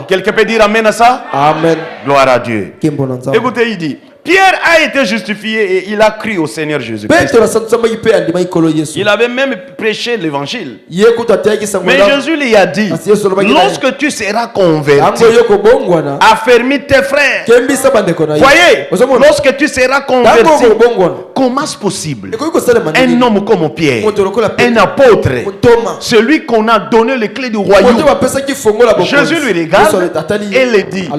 Quelqu'un peut dire Amen à ça? Amen. Gloire à Dieu. Écoutez, il dit, Pierre a été justifié et il a cru au Seigneur Jésus-Christ. Il avait même prêché l'évangile. Mais Jésus lui a dit, lorsque tu seras converti, affermis tes frères. Voyez, lorsque tu seras converti, comment est-ce possible? Un homme comme Pierre, un apôtre, celui qu'on a donné les clés du royaume. Jésus lui regarde et lui dit,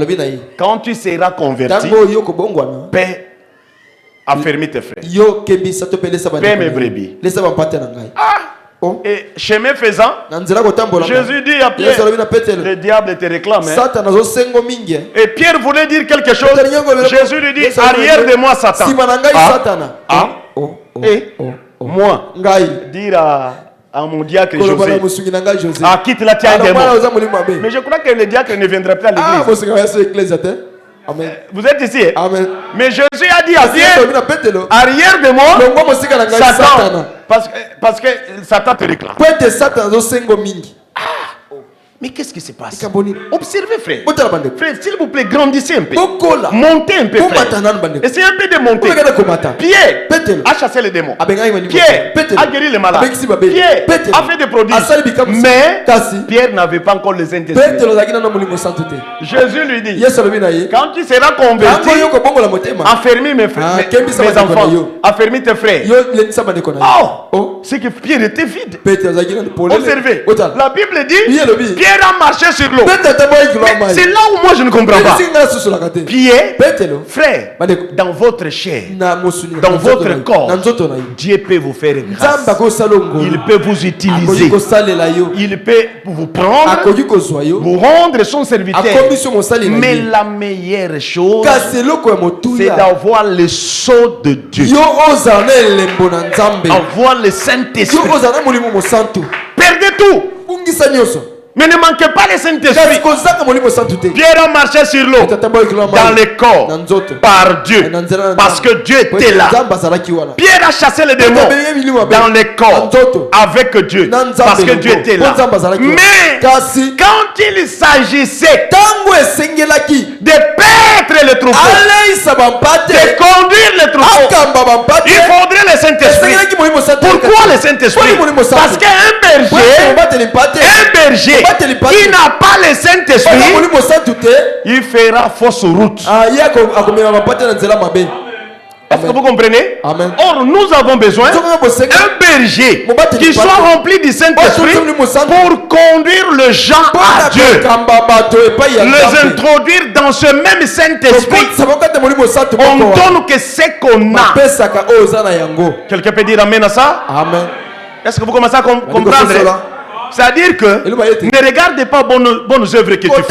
quand tu seras converti, paix, affermis tes frères. Paix mes brebis. Et chemin faisant, Jésus dit à Pierre, le diable te réclame. Et Pierre voulait dire quelque chose. Jésus lui dit, arrière de moi Satan. Et moi, dire à mon diacre José, quitte la tienne de moi. Mais je crois que le diacre ne viendra plus à l'église. Amen. Vous êtes ici? Amen. Mais Jésus a dit à Pierre, arrière de moi, Satan, parce que Satan te réclame. Mais qu'est-ce qui se passe? Observez, frère. Frère, s'il vous plaît, grandissez un peu. Montez un peu, frère. Essayez un peu de monter. Pierre a chassé les démons. Pierre a guéri les malades. Pierre a fait des prodiges. Mais Pierre n'avait pas encore les Saint-Esprit. Jésus lui dit, quand tu seras converti, affermis mes enfants, affermis tes frères. Oh, c'est que Pierre était vide. Observez. La Bible dit, Pierre a marché sur l'eau. C'est là où moi je ne comprends pas. Pierre, frère, dans votre chair, dans votre corps, Dieu peut vous faire grâce. Il peut vous utiliser. Il peut vous prendre, vous rendre son serviteur. Mais la meilleure chose, c'est d'avoir le sceau de Dieu. Avoir le Saint-Esprit. Perdez tout. Mais ne manquez pas le Saint-Esprit. Pierre a marché sur l'eau dans le corps par Dieu. Parce que Dieu était là. Pierre a chassé les démons dans le corps avec Dieu. Parce que Dieu était là. Mais quand il s'agissait de paître le troupeau, de conduire le troupeau, il faudrait le Saint-Esprit. Pourquoi le Saint-Esprit? Parce qu'un berger qui n'a pas le Saint-Esprit, il fera fausse route. Est-ce que vous comprenez? Amen. Or, nous avons besoin d'un berger qui soit rempli du Saint-Esprit pour conduire les gens à Dieu, les introduire dans ce même Saint-Esprit. On donne que ce qu'on a. Quelqu'un peut dire amen à ça? Amen. Est-ce que vous commencez à comprendre? C'est-à-dire que ne regardez pas bonnes œuvres que tu fais.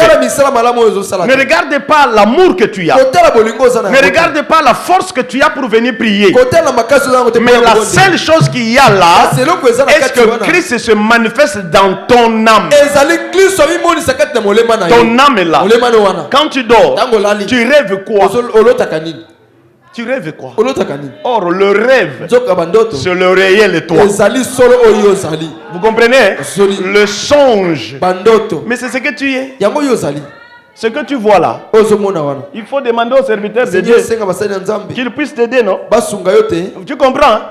Ne regardez pas l'amour que tu as. Ne regardez pas la force que tu as pour venir prier. Mais la seule chose qu'il y a là, est-ce que Christ se manifeste dans ton âme. Ton âme est là. Quand tu dors, tu rêves quoi? Tu rêves quoi? Or, le rêve, c'est le réel et toi. Vous comprenez? Le songe. Mais c'est ce que tu es. Ce que tu vois là, il faut demander au serviteur de Dieu qu'il puisse t'aider, non? Tu comprends?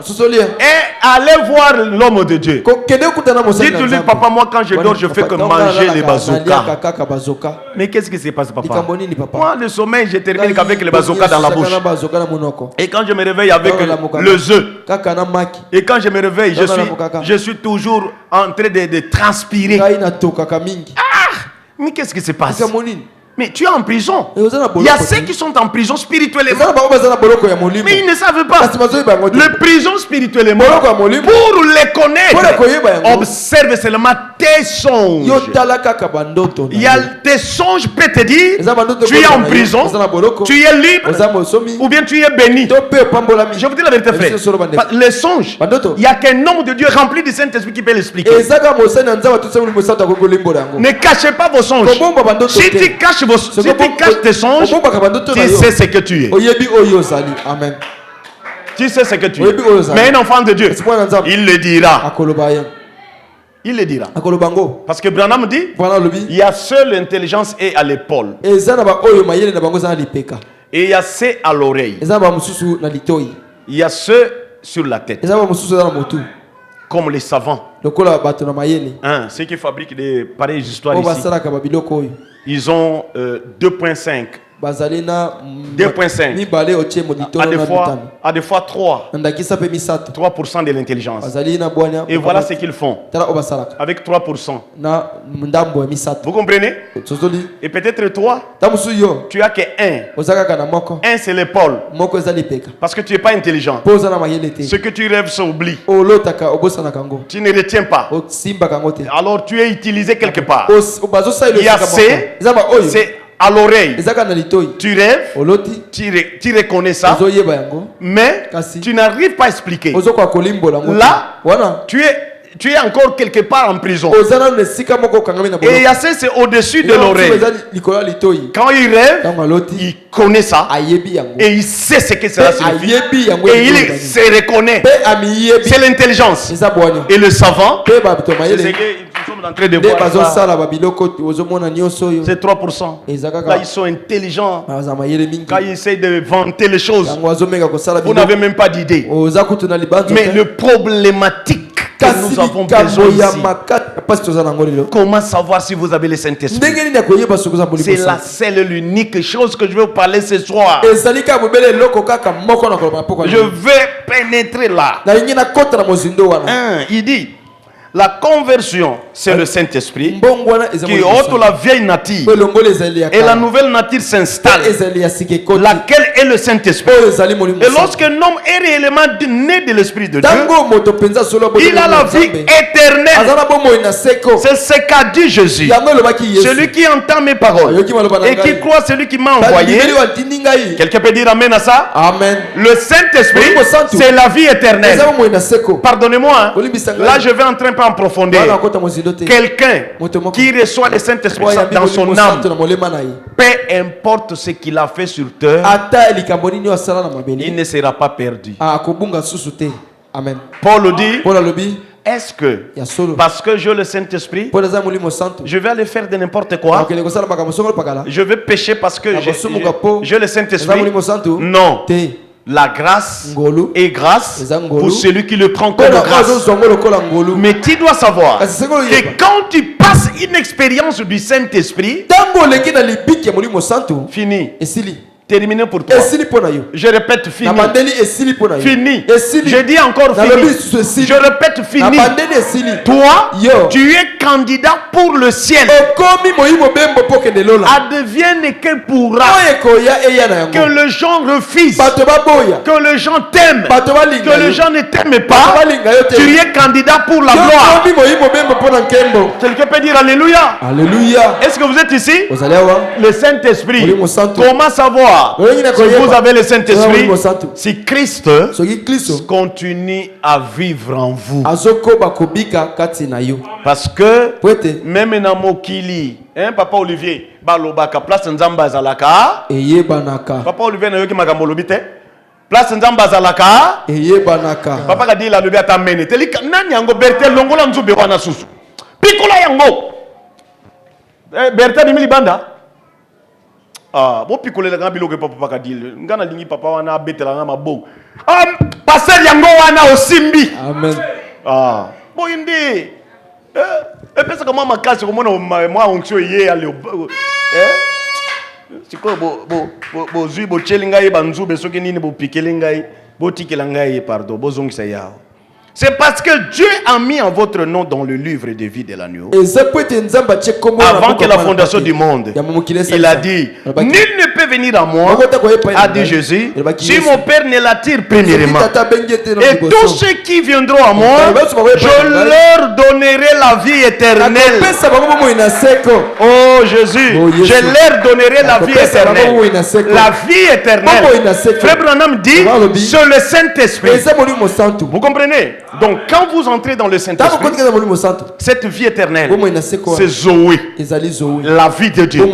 Et allez voir l'homme de Dieu. Dites-lui, papa, moi quand je dors, je fais que manger les bazookas. Mais qu'est-ce qui se passe, papa? Moi, le sommeil, je termine qu'avec les bazookas dans la bouche. Et quand je me réveille avec les œufs. Et quand je me réveille, je suis toujours en train de transpirer. Mais qu'est-ce qui se passe? Mais tu es en prison. Il y a ceux qui sont en prison spirituellement. Mais ils ne savent pas. Le prison spirituellement, pour les connaître, observe seulement tes songes. Il y a tes songes peut te dire, tu es en prison, tu es libre, ou bien tu es béni. Je vous dis la vérité, frère. Les songes, il n'y a qu'un homme de Dieu rempli du Saint-Esprit qui peut l'expliquer. Ne cachez pas vos songes. Si tu caches tes songes, tu sais ce que tu es. Amen. Tu sais ce que tu es. Mais un enfant de Dieu, il le dira. Il le dira. Parce que Branham dit, il y a seule l'intelligence et à l'épaule. Et il y a ceux à l'oreille. Il y a ceux sur la tête. Comme les savants. Ceux qui fabriquent des pareilles histoires ici. Ils ont 2.5. 2.5. À des fois 3. 3% de l'intelligence. Et voilà ce qu'ils font. Avec 3%. Vous comprenez? Et peut-être toi, tu as que 1. 1 c'est l'épaule. Parce que tu n'es pas intelligent. Ce que tu rêves, ça oublie. Tu ne retiens pas. Alors tu es utilisé quelque part. Il y a c'est à l'oreille. Tu rêves, tu reconnais ça, mais tu n'arrives pas à expliquer. Là, tu es tu es encore quelque part en prison. Et Yassé, c'est au-dessus de l'oreille. Quand il rêve, il connaît ça. Et il sait ce que cela signifie. Et il se reconnaît. C'est l'intelligence. Et le savant, c'est ce que nous sommes en train de voir. C'est 3%. Là, ils sont intelligents. Quand ils essayent de vanter les choses, vous n'avez même pas d'idée. Mais le problématique que nous avons besoin ici, comment savoir si vous avez le Saint-Esprit? C'est la seule et l'unique chose que je vais vous parler ce soir. Je vais pénétrer là. Il dit, la conversion, c'est le Saint-Esprit qui ôte la vieille nature et la nouvelle nature s'installe, laquelle est le Saint-Esprit. Et lorsqu'un homme est réellement né de l'Esprit de Dieu, il a la vie éternelle. C'est ce qu'a dit Jésus. Celui qui entend mes paroles et qui croit celui qui m'a envoyé. Quelqu'un peut dire amen à ça? Amen. Le Saint-Esprit, c'est la vie éternelle. Pardonnez-moi, là je vais entrer en profondeur. Quelqu'un qui reçoit le Saint-Esprit dans son âme, peu importe ce qu'il a fait sur terre, il ne sera pas perdu. Amen. Paul dit, est-ce que parce que j'ai le Saint-Esprit, je vais aller faire de n'importe quoi? Je vais pécher parce que j'ai le Saint-Esprit? Non. La grâce est grâce pour celui qui le prend comme grâce. Mais tu dois savoir que quand tu passes une expérience du Saint-Esprit, fini. Terminé pour toi. Je répète, fini. Fini. Je dis encore fini. Je répète, fini. Toi, tu es candidat pour le ciel. Advienne que pourra. Que les gens refusent. Que les gens t'aiment. Que les gens ne t'aiment pas. Tu es candidat pour la gloire. Quelqu'un peut dire Alléluia. Alléluia. Est-ce que vous êtes ici? Le Saint-Esprit. Comment savoir si vous avez le Saint-Esprit? Si Christ continue à vivre en vous. Parce que même dans Mokili, Papa Olivier, balobaka place nzamba zalaka. Papa Olivier na yoki makambo lobite. Place nzamba zalaka. Papa ka di la lobi atamene. Teli nani yango Bertel longola nzube wana susu. Pikola yango. Bertel ni banda. Ah, bon picoler la gambi loge papa kadil. Ngana lingi papa wana betela nga mabo. Passer yango wana osimbi. Amen. Ah, bon indi. Et puis comment ma classe comment moi onction yé aller c'est quoi bo zui bo chelinga ye banzu be soki nini bo pikelinga ye bo tikelinga ye pardon bo zongisa yao. C'est parce que Dieu a mis en votre nom dans le livre de vie de l'agneau. Avant que la fondation du monde, il a dit, nul ne peut venir à moi, a dit Jésus, si mon Père ne l'attire premièrement. Et tous ceux qui viendront à moi, je leur donnerai la vie éternelle. Oh Jésus, je leur donnerai la vie éternelle. La vie éternelle. Frère Branham dit, c'est le Saint-Esprit. Vous comprenez? Donc quand vous entrez dans le Saint-Esprit, cette vie éternelle, c'est Zoé, la vie de Dieu.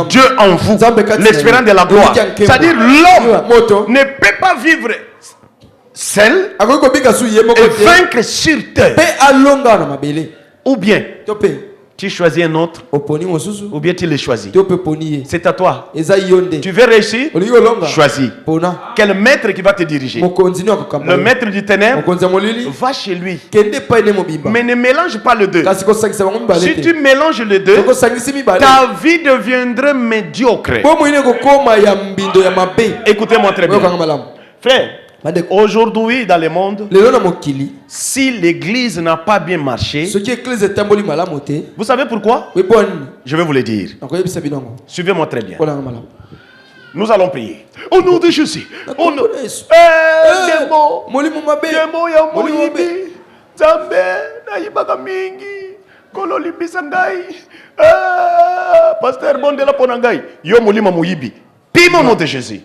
Dieu en vous, l'espérance de la gloire. C'est-à-dire l'homme ne peut pas vivre seul et vaincre sur terre. Ou bien tu choisis un autre, ou bien tu le choisis. C'est à toi. Tu veux réussir? Choisis. Quel maître qui va te diriger? Le maître du ténèbre, va chez lui. Mais ne mélange pas les deux. Si tu mélanges les deux, ta vie deviendra médiocre. Écoutez-moi très bien. Frère, aujourd'hui dans le monde, si l'église n'a pas bien marché, vous savez pourquoi? Je vais vous le dire. Suivez-moi très bien. Nous allons prier. Au nom de Jésus. Au nom de Jésus. Pasteur Bondela Ponangai. Yo molima moyibi. Pimo au nom de Jésus.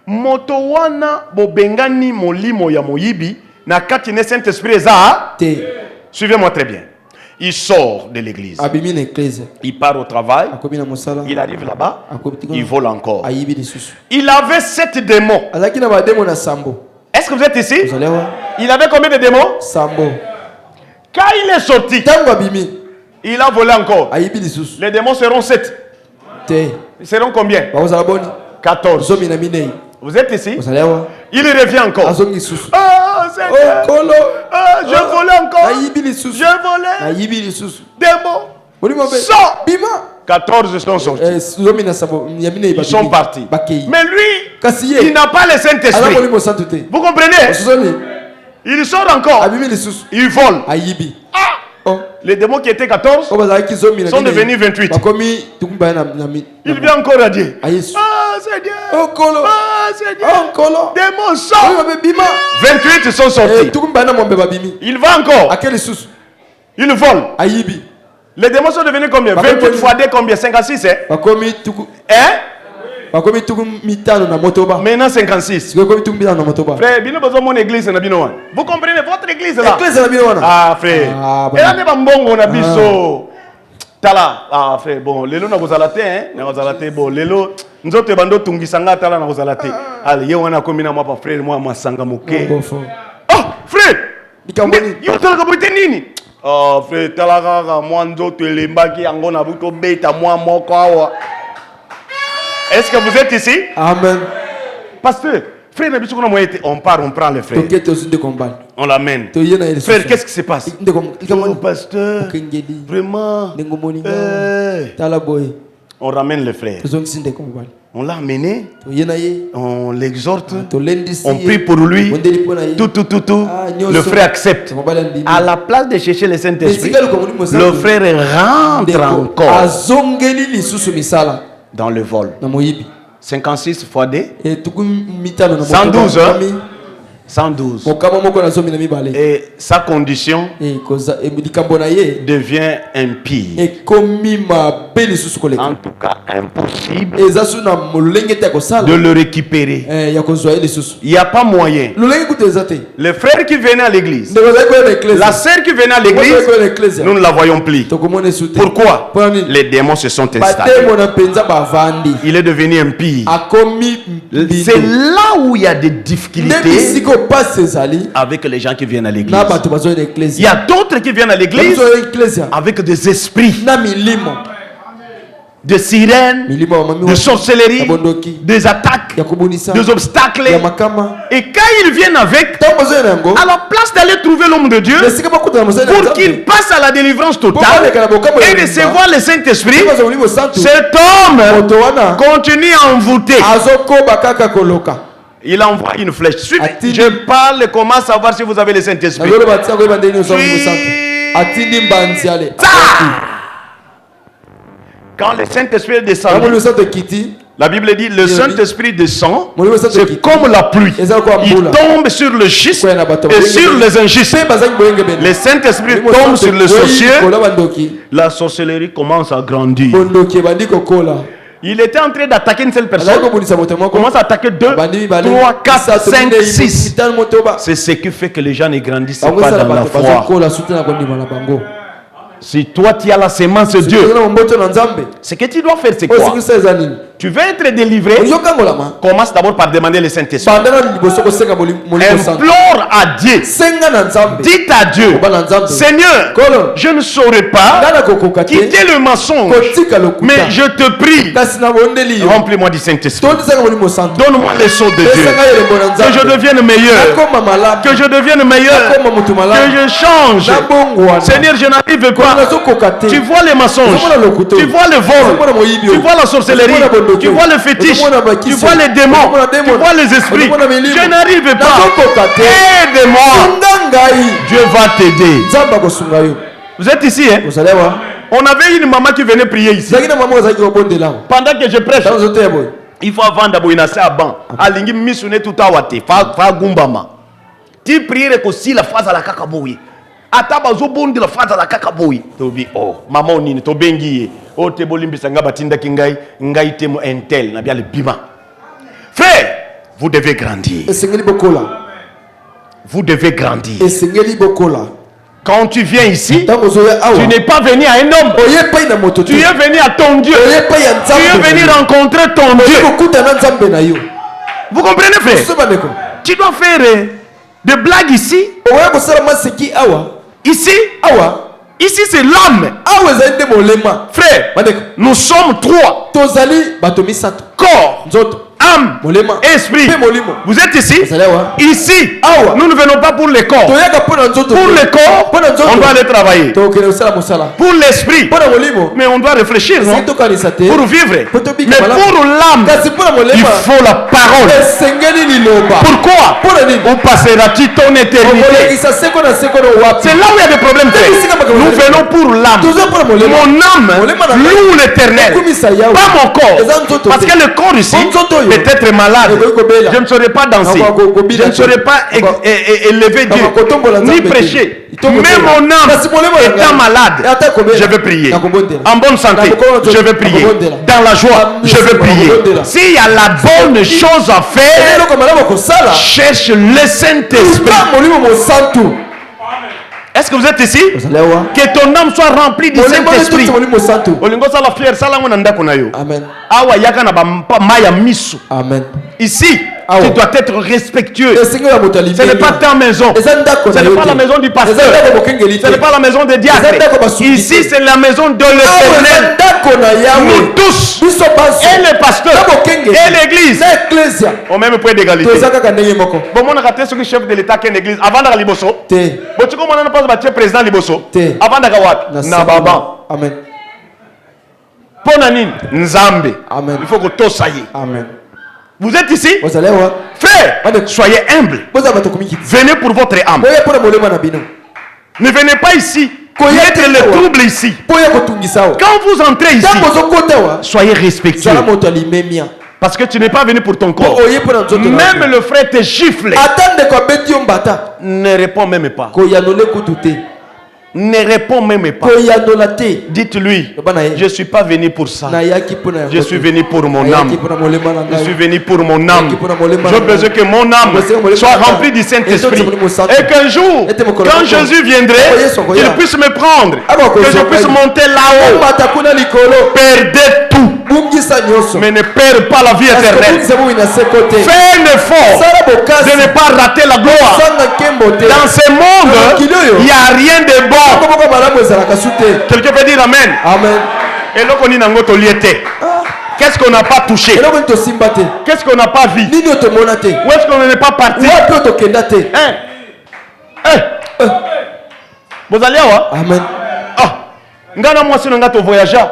Moto wana bobengani molimo ya moyibi na kati ne Saint-Esprit eza te. Suivez-moi très bien. Il sort de l'église. Il part au travail. Il arrive là-bas. Il vole encore. Il avait 7 démons. Est-ce que vous êtes ici? Il avait combien de démons? Quand il est sorti, il a volé encore. Les démons seront 7. Ils seront combien? 14. Vous êtes ici? Il revient encore. Ah, Seigneur. Ah, je volais encore. Je volais. Démon. Sors. 14 sont sortis. Ils sont partis. Mais lui, il n'a pas le Saint-Esprit. Vous comprenez? Il sort encore. Il vole. Les démons qui étaient 14 sont devenus 28. Il vient encore à Dieu. Ah, Seigneur. Ah, Seigneur. Démons sortent. 28 sont sortis. Il va encore. Il vole. Les démons sont devenus combien? 28 fois 2 combien? 56, hein? Maintenant 56. Frère, mon église vous comprenez votre église là? Ah frère. Et là on a biso. Tala. Ah frère, bon, lelo na kozalate hein, na kozalate bon, lelo nzoto bando tungisanga tala na kozalate. Allez, yo wana komina moi pa frère moi masanga moke. Oh, frère. Yo tala ka boite nini? Oh frère, tala ka moi nzoto elembaki yango na buto beta moi moko awa. Est-ce que vous êtes ici? Amen. Pasteur, frère, on part, on prend le frère. On l'amène. Frère, qu'est-ce qui se passe? Oh, pasteur, vraiment. On ramène le frère. On l'a amené, on l'exhorte, on prie pour lui. Tout. Le frère accepte. À la place de chercher le Saint-Esprit, le frère rentre encore dans le vol. 56 fois 2 112 hein? 112. Et sa condition devient impie. En tout cas, impossible de le récupérer. Il n'y a pas moyen. Le frère qui venait à l'église, la sœur qui venait à l'église, nous ne la voyons plus. Pourquoi? Les démons se sont installés. Il est devenu impie. C'est là où il y a des difficultés avec les gens qui viennent à l'église. Il y a d'autres qui viennent à l'église avec des esprits, de sirènes, de sorcellerie, des attaques, des obstacles. Et quand ils viennent avec, à la place d'aller trouver l'homme de Dieu pour qu'il passe à la délivrance totale et recevoir le Saint-Esprit, cet homme continue à envoûter. Il envoie une flèche. Je parle comment savoir si vous avez le Saint-Esprit. Quand le Saint-Esprit descend, la Bible dit le Saint-Esprit descend, c'est comme la pluie. Il tombe sur le schiste et sur les injustes. Le Saint-Esprit tombe sur les sorciers. La sorcellerie commence à grandir. Il était en train d'attaquer une seule personne. Il commence à attaquer 2, 3, 4, 5, 6. C'est ce qui fait que les gens ne grandissent pas dans la foi. Si toi tu as la sémence de Dieu, ce que tu dois faire c'est quoi? Tu veux être délivré, commence d'abord par demander le Saint-Esprit. Implore à Dieu. Dites à Dieu, Seigneur, je ne saurais pas quitter le mensonge, mais je te prie, remplis-moi du Saint-Esprit. Donne-moi les sceaux de Dieu. Que je devienne meilleur. Que je devienne meilleur. Que je change. Seigneur, je n'arrive pas. Tu vois les mensonges. Tu vois le vol. Tu vois la sorcellerie. Tu vois le fétiche, tu vois les démons, tu vois les esprits. Je n'arrive pas. Aide-moi. Dieu va t'aider. Vous êtes ici, hein? On avait une maman qui venait prier ici. Pendant que je prêche, il faut avant d'abord à ban. Alingi missionné tout à wate. Fa gumbama. Tu prierais aussi la phase à la kakaboui. Ataba zobondi la phase à la kakaboui. Tobi oh maman nini to bengi. Oh te bolimbisa nga batinda kingai ngai temo entel na bien le bima. Frère, vous devez grandir. Vous devez grandir. Quand tu viens ici, tu n'es pas venu à un homme. Tu es venu à ton Dieu. Tu es venu rencontrer ton Dieu. Vous comprenez, frère? Tu dois faire des blagues ici. Ici, c'est l'âme. Frère, nous sommes trois. Corps, âme, esprit. Vous êtes ici. Ici, nous ne venons pas pour les corps. Pour les corps, on doit aller travailler. Pour l'esprit, mais on doit réfléchir, non? Pour vivre. Mais pour l'âme, il faut la parole. Pourquoi? Où passeras-tu ton éternité? C'est là où il y a des problèmes. Nous venons pour l'âme. Mon âme loue l'éternel, pas mon corps. Parce que le corps ici peut être malade. Je ne saurais pas danser, je ne saurais pas élever Dieu, ni prêcher. Mais mon âme étant malade, je vais prier. En bonne santé, je vais prier. Dans la joie, je vais prier. S'il y a la bonne chose à faire, cherche le Saint-Esprit. Est-ce que vous êtes ici? Que ton âme soit remplie du Saint-Esprit. Amen. Ici, tu dois être respectueux. Ce n'est pas ta maison. Ce n'est pas la maison du pasteur. Ce n'est pas la maison des diacres. Ici, c'est la maison de l'Éternel. Nous tous, et les pasteurs, et l'église, au même point d'égalité. Bon, on a raté ce que chef de l'État qui est une église. Avant d'aller liboso. Bon, tu comprends, on a pas de président liboso. Avant d'aller Nababa. Amen. Ponanine, Nzambe. Amen. Il faut que tout ça y est. Amen. Vous êtes ici? Frère, soyez humble. Venez pour votre âme. Ne venez pas ici. Mettez le trouble ici. Quand vous entrez ici, soyez respectueux. Parce que tu n'es pas venu pour ton corps. Même le frère te gifle. Ne réponds même pas. Ne réponds même pas. Dites-lui, je ne suis pas venu pour ça. Je suis venu pour mon âme. Je suis venu pour mon âme. J'ai besoin que mon âme soit remplie du Saint-Esprit. Et qu'un jour, quand Jésus viendrait, qu'il puisse me prendre. Que je puisse monter là-haut. Perdez tout. Mais ne perds pas la vie éternelle. Fais un effort de ne pas rater la gloire. Dans ce monde, il n'y a rien de bon. Quelqu'un peut dire Amen. Amen. Et là, on est dans notre liété. Qu'est-ce qu'on n'a pas touché? Qu'est-ce qu'on n'a pas vu? Où est-ce qu'on n'est pas parti? Vous allez où? Amen. Ngana moi si on a to voyager,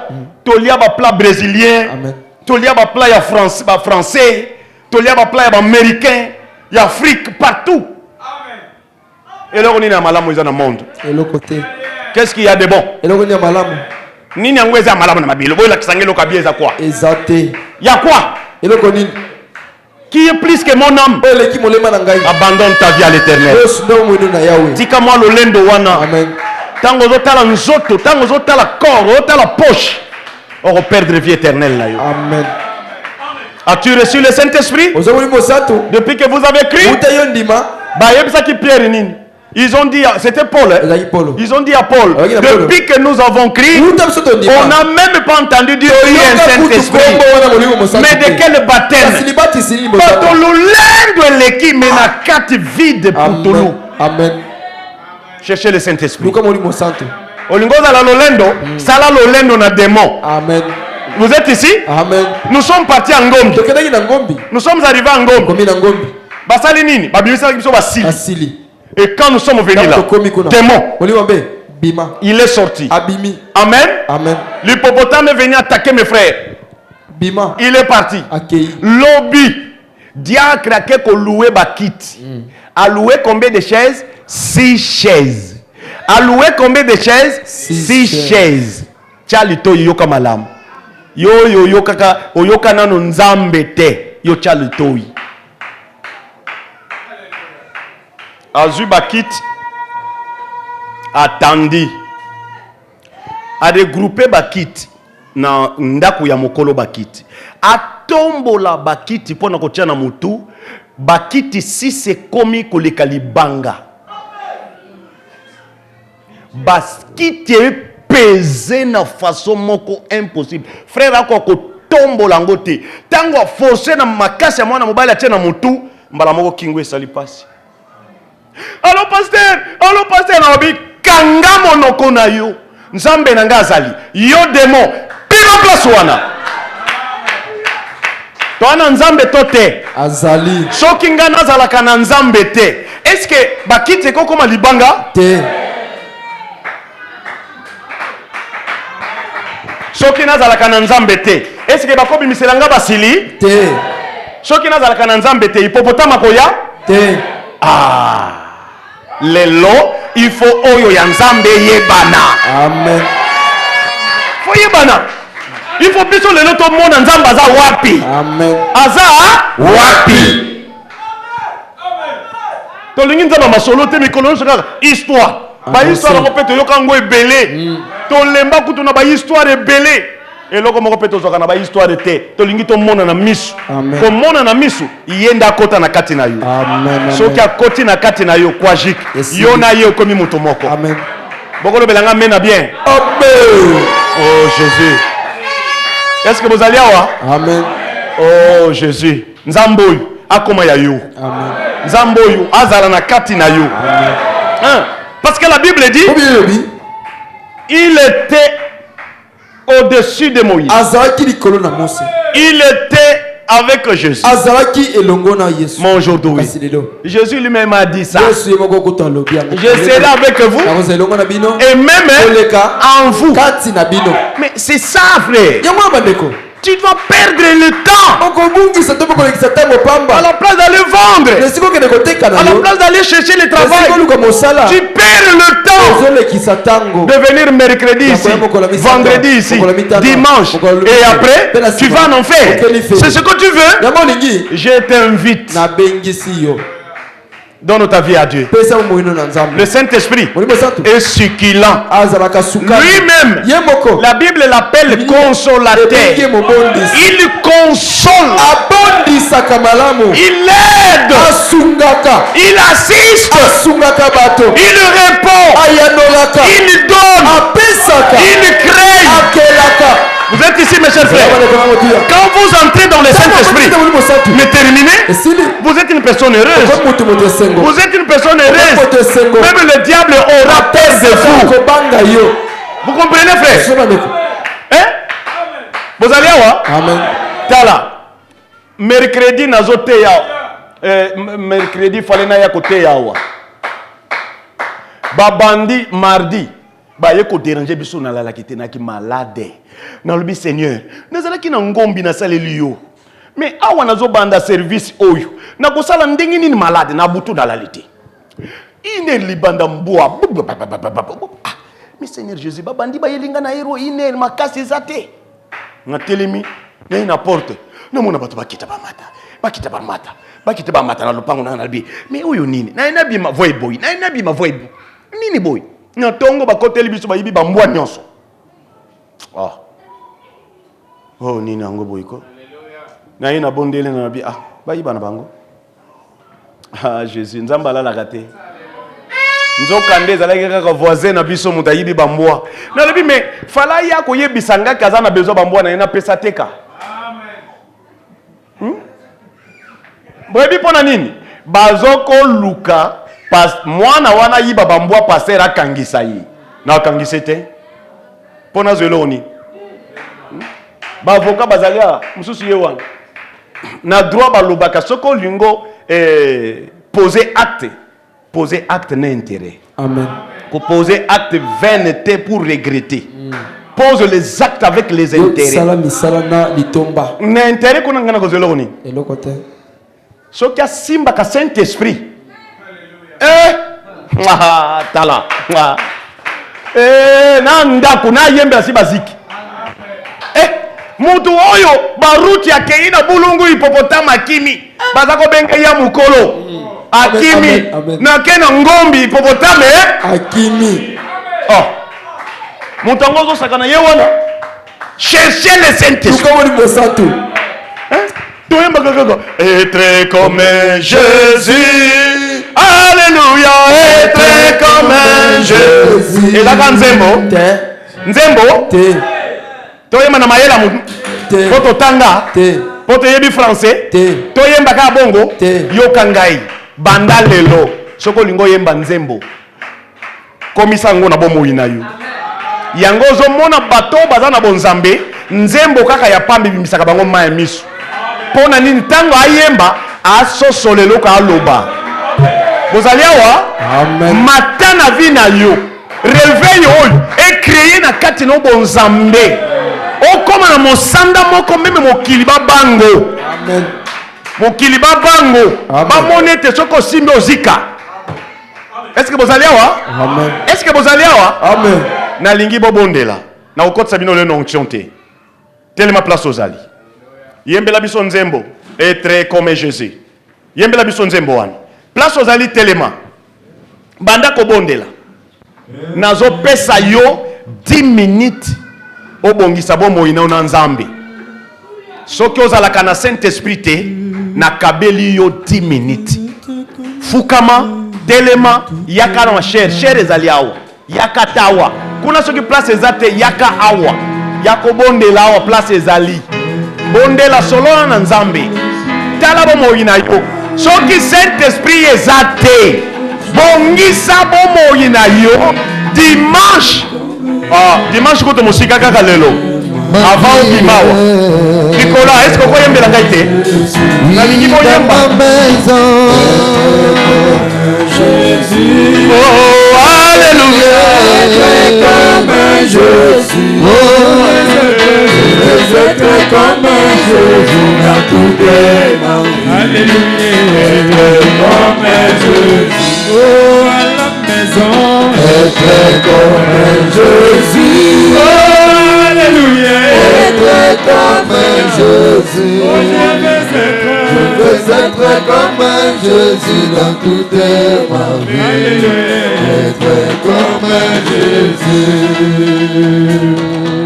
to lia ba plat brésilien, to lia ba plat ya français, to lia ba plat ya américain, ya Afrique partout. Et là on est dans malamu dans le monde. Et le côté. Qu'est-ce qu'il y a de bon? Et là on est malamu. Nini angweza malamu na mabilo. Boy la kisangelo kabieza quoi? Exacté. Il y a quoi? Et le côté. Qui est plus que mon âme? Abandonne ta vie à l'Éternel. Tika-moi le lendo wana. Amen. Tango zotala nzoto, tango zotala corps, zotala poche. On va perdre vie éternelle là. Amen. As-tu reçu le Saint-Esprit? Depuis que vous avez crié? Ils ont dit, c'était Paul. Ils ont dit à Paul, depuis que nous avons crié, on n'a même pas entendu dire qu'il y a un Saint-Esprit. Mais de quel baptême? Amen. Cherchez le Saint-Esprit. Olingoza la lolendo, sala lolendo na démon. Amen. Vous êtes ici? Amen. Nous sommes partis en Ngombi. Nous sommes arrivés en Ngombi. Basali nini? Babimisa kiso basili. Et quand nous sommes venus là, démon, il est sorti. Amen. Amen. L'hippopotame est venu attaquer mes frères. Bima. Il est parti. Lobby. Diacre a que loué bakit. A loué combien de chaises? 6 chaises. A loué combien de chaises? 6 chaises. Chalito yoka malam. Yo yoka oyoka nano nzambe te. Yo chalito. Azu bakit attendit a regrouper bakit na ndaku ya mokolo bakit atombola bakiti pona kotia na mutu bakiti si se komi koleka libanga Baskiti pesé na façon moko impossible. Frère akoko tombo langote. Tango forcé na makasi ya mwana mobali atie na mutu, mbala moko kingwe sali pasi. Allo pasteur na obi kanga monoko na yo. Nzambe na nga azali. Yo démon, pino place wana. Toana nzambe tote azali. Soki nga nazalaka na nzambe te. Est-ce que bakite ko koma libanga? Te. Soki nazalaka na nzambe te. Est-ce que bakobi miselanga basili? Te. Soki nazalaka na nzambe te, hipopotama koya? Te. Ah. Lelo, il faut oyo ya nzambe yebana. Amen. Faut yebana. Il faut biso lelo to mona nzambe aza wapi? Amen. Aza wapi? To lingi nzamba masolo te mikolo nsoka histoire. Ba histoire ko peto yoka ngo ebele. To lemba kutu na ba histoire ebele. Eloko moko peto zoka na ba histoire te. To lingi to mona na misu. To mona na misu yenda kota na kati na yo. Amen. Soki akoti na kati na yo kwa jik. Yo na yo komi muto moko. Amen. Bokolo belanga mena bien. Amen. Oh Jésus. Est-ce que vous allez awa? Amen. Oh Jésus. Nzamboy akoma ya yo. Amen. Nzamboy azala na kati na yo. Amen. Hein? Parce que la Bible dit il était au-dessus de Moïse. Il était avec Jésus. Mon aujourd'hui. Jésus lui-même a dit ça. Je serai avec vous. Et même en vous. Mais c'est ça, frère. Tu dois perdre le temps. À la place d'aller vendre. À la place d'aller chercher le travail. Tu perds le temps de venir mercredi ici, vendredi ici, dimanche. Et après, tu vas en enfer. C'est ce que tu veux. Je t'invite. Donne ta vie à Dieu. Le Saint-Esprit est succulent. Lui-même, la Bible l'appelle consolateur. Il console. Il aide. Il assiste. Il répond. Il donne. Il crée. Vous êtes ici, mes chers frères. Quand vous entrez dans le Saint-Esprit, mais terminez, vous êtes une personne heureuse. Vous êtes une personne heureuse. Même le diable aura peur de vous. Vous comprenez, frère? Hein? Vous allez voir? Amen. Tala. Mercredi, nazote ya. Mercredi, fallait na ya kote ya wa. Babandi, mardi. Ba yeko déranger biso na la kite na ki malade. Na lobi Seigneur, nazala ki na ngombi na saleli yo. Mais awa nazo banda service oyo. Na ko sala ndenge nini malade na butu na lalite. Ine libanda mboa. Mais Seigneur Jésus, babandi ba yelinga na hero ine makasi zate. Na telemi, na porte. Na mona bato bakita ba mata. Bakita ba mata na lopango na nabi. Mais oyo nini? Na inabi ma voix boy. Na inabi ma voix boy. Nini boy? Na tongo bakoteli biso ba yibi ba mbwa nyonso. Ah. Oh nini ango boyko? Na ina bondele na nabi ba yiba na bango. Ah Jésus, nzamba la raté. Nzoka ndeza la kaka voisin na biso muta yibi ba mbwa. Na lebi mais fala ya ko yebisanga kaza na bezo ba mbwa na ina pesa teka. Amen. Boyebi pona nini? Bazoko luka pas mwana wana yiba bambwa passer akangisa yi na akangisete pona zeloni ba avocat bazalia mususu ye wana na droit balobaka soko lingo poser acte n'intérêt. Amen. Ko poser acte vanité pour regretter. Pose les actes avec les intérêts. Salami salana litomba. Na intérêt kuna ngana ko zeloni. Elokote. Soki simba ka Saint-Esprit. Tala. Na ndako na yembe si baziki. Mutu oyo baruti ya keina bulungu hipopotama kimi. Bazako benke ya mukolo. Akimi. Na kena ngombi hipopotame. Akimi. Oh. Mutu angozo sakana ye wana. Cherchez le Saint-Esprit. Être comme Jésus. Alléluia, être comme Jésus. Et là, quand Nzembo, Nzembo, toyemba na mayela mu, poto tanga, poto yebi français, toyemba ka bongo, yokangai, banda lelo, soko lingo yemba Nzembo. Komisa ngo na bomo inayu. Yango zo mona bato bazana bonzambe, Nzembo kaka ya pambi bimisaka bango maya misu. Pona nini tango ayemba, aso solelo ka aloba. Bozali awa? Amen. Matana vina yo. Réveil oyo et créer na kati no bonzambe. O koma na mosanda moko meme mokili bango. Amen. Mokili bango. Ba monete soko simbe ozika. Est-ce que bozali awa? Amen. Est-ce que bozali awa? Amen. Na lingi bobondela. Na okotsa bino le onction te. Tellement place ozali. Yembela biso Nzembo être comme Jésus. Yembela biso Nzembo wana. Place ozali telema. Banda ko bondela. Nazo pesa yo 10 minutes obongisa bomo ina na Nzambe. Soki ozalaka na Saint-Esprit te na kabeli yo 10 minutes. Fukama, telema, yaka na cher ezali awa. Yaka tawa. Kuna soki place ezate yaka awa. Yako bondela awa place ezali. Bondela solo na Nzambe. Tala bomo ina yo. Soki Saint-Esprit ezate. Bongisa bomo ina yo. Dimanche. Dimanche kote musika kaka lelo. Avant Bimawa. Nicolas, est-ce que vous voyez la gaieté? La ligne boyemba. Jésus. Oh, alléluia. Comme Jésus. Être comme Jésus dans tous les moments. Alléluia. Comme Jésus. Oh, à la maison. Être comme Jésus. Oh, alléluia. Être comme Jésus. Oh, je veux être comme Jésus dans toutes ma vie. Alléluia. Être comme Jésus.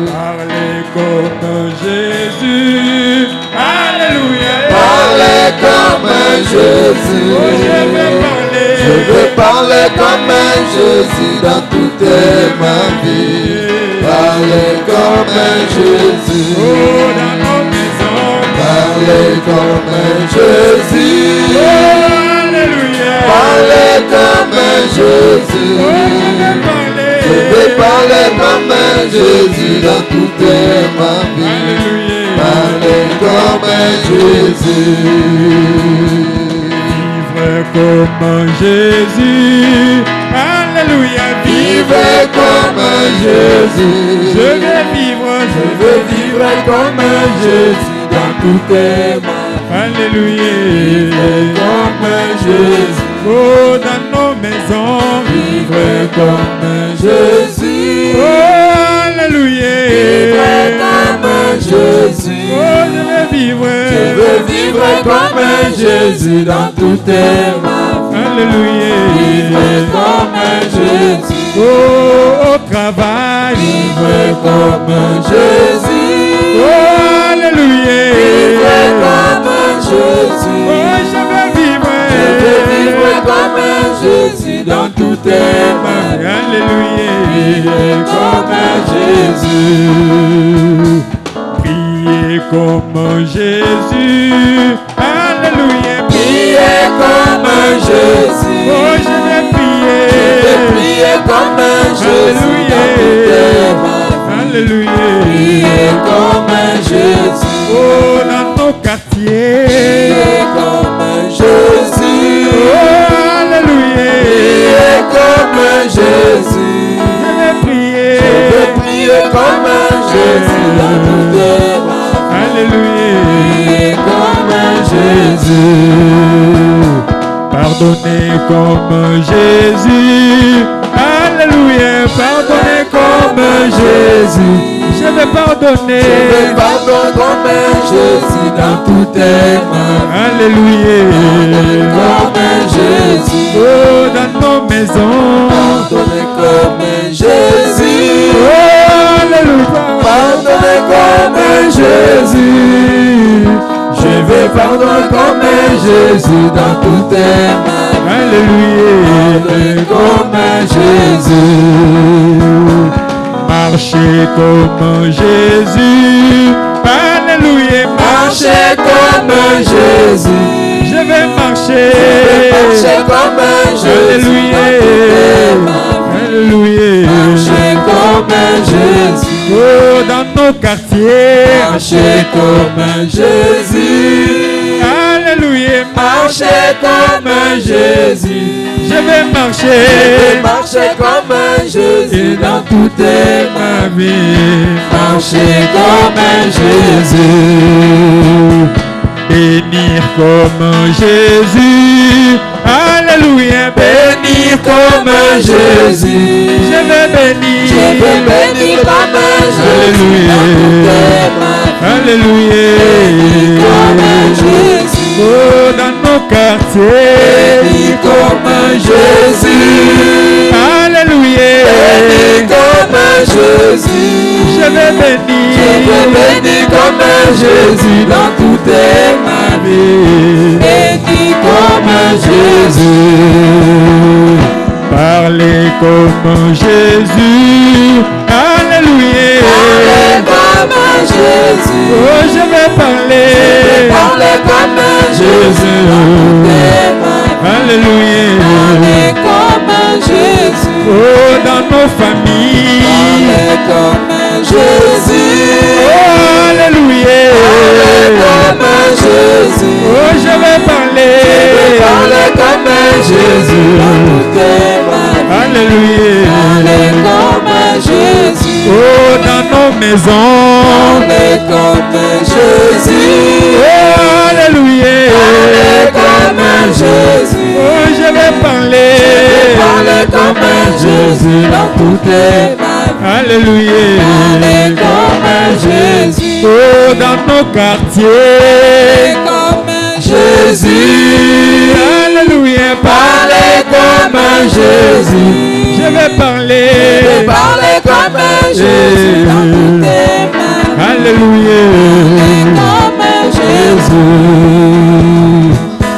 Parler comme Jésus. Alléluia. Parler comme Jésus. Oh, je veux parler comme Jésus dans toute ma vie. Parler comme Jésus. Oh, dans nos maisons. Parler comme Jésus. Oh, alléluia. Parler comme Jésus. Oh, je veux parler comme Jésus dans toute ma vie. Alléluia. Parler comme Jésus. Vivre comme Jésus. Alléluia. Vivre comme Jésus. Je veux vivre comme Jésus dans toutes ma vie. Alléluia. Vivre comme Jésus. Oh, dans nos maisons. Vivre comme Jésus. Oh, alléluia. Vivre comme Jésus. Oh, je veux vivre comme Jésus dans toutes ma vie. Alléluia. Vivre comme Jésus. Oh, au travail. Vivre comme Jésus. Oh, alléluia. Vivre comme Jésus. Oh, je veux vivre comme Jésus dans toutes ma vie. Alléluia. Vivre comme Jésus. Priez comme Jésus. Alléluia. Priez comme Jésus. Oh, je vais prier. Je vais prier comme Jésus. Alléluia. Alléluia. Priez comme Jésus. Oh, dans nos quartiers. Priez comme Jésus. Oh, alléluia. Priez comme Jésus. Je vais prier. Je vais prier comme Jésus dans toutes ma vie. Alléluia. Priez comme Jésus. Pardonnez comme Jésus. Alléluia. Pardonnez comme Jésus. Je vais pardonner. Je vais pardonner comme Jésus dans toutes ma vie. Alléluia. Comme Jésus. Oh, dans nos maisons. Pardonnez comme Jésus. Oh, alléluia. Pardonnez comme Jésus. Je vais pardonner comme Jésus dans toutes ma vie. Alléluia. Comme Jésus. marcher comme Jésus. Alléluia, marcher comme Jésus. Je vais marcher comme Jésus. Alléluia. Marcher comme Jésus. Oh, dans nos quartiers. Marcher comme Jésus. Alléluia. Marcher comme Jésus. Je vais marcher. Comme Jésus. Et dans toute ma vie. Marcher comme Jésus. Bénir comme Jésus. Alléluia. Bénir comme Jésus. Je vais bénir. Je vais bénir comme Jésus. Alléluia. Comme Jésus. Oh, dans nos quartiers. Bénir comme Jésus. Alléluia. Bénir comme Jésus. Je vais bénir. Je vais bénir comme Jésus dans toute ma vie. Bénir comme Jésus. Parlez comme Jésus. Alléluia. Parlez comme Jésus. Oh, je vais parler. Parlez comme Jésus dans toute ma vie. Alléluia. Parlez comme Jésus. Oh, dans nos familles. Parlez comme Jésus. Oh, alléluia. Parlez comme Jésus. Oh, je vais parler. Parlez comme Jésus dans toute ma vie. Alléluia. Parlez comme Jésus. Oh, dans nos maisons. Parlez comme Jésus. Oh, alléluia. Parlez comme Jésus. Oh, je vais parler. Parlez comme Jésus dans toute ma vie. Alléluia. Parlez comme Jésus. Oh, dans nos quartiers. Comme Jésus. Alléluia. Parlez comme Jésus. Je vais parler. Parlez comme Jésus dans toute ma vie. Alléluia. Comme Jésus.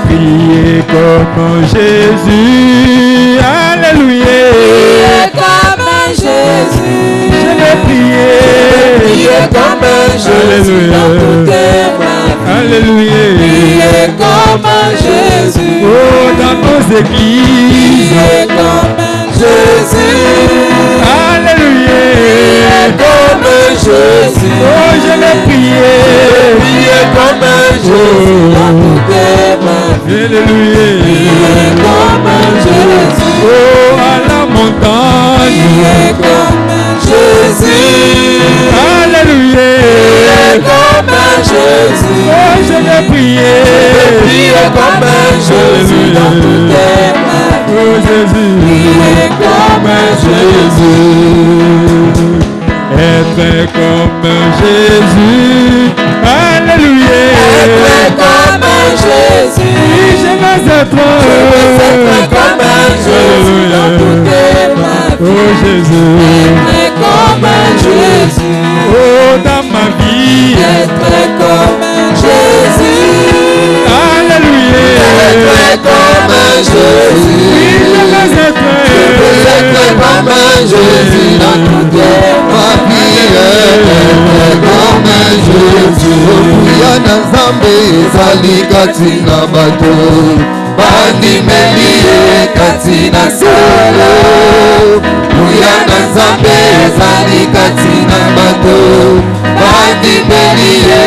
Priez comme Jésus. Alléluia. Priez comme Jésus. Je vais prier. Priez comme Jésus dans toute ma vie. Alléluia. Priez comme Jésus. Oh, dans nos églises. Priez comme Jésus. Alléluia. Priez comme Jésus. Oh, je vais prier. Priez comme Jésus dans toute ma vie. Alléluia. Priez comme Jésus. Oh, à la montagne. Priez comme Jésus. Alléluia. Priez comme Jésus. Oh, je vais prier. Priez comme Jésus dans toute ma vie. Oh, Jésus. Priez comme Jésus. Être comme Jésus. Alléluia. Être comme Jésus. Oui, je vais être comme Jésus dans toute ma vie. Oh, Jésus. Être comme Jésus. Oh, dans ma vie. Être comme Jésus. Alléluia. Être comme Jésus. Oui, je vais être comme Jésus dans toute ma vie. Être comme Jésus. Kuya na Nzambe ezali kati na bato bandimeli ye kati na solo. Kuya na Nzambe ezali kati na bato bandimeli ye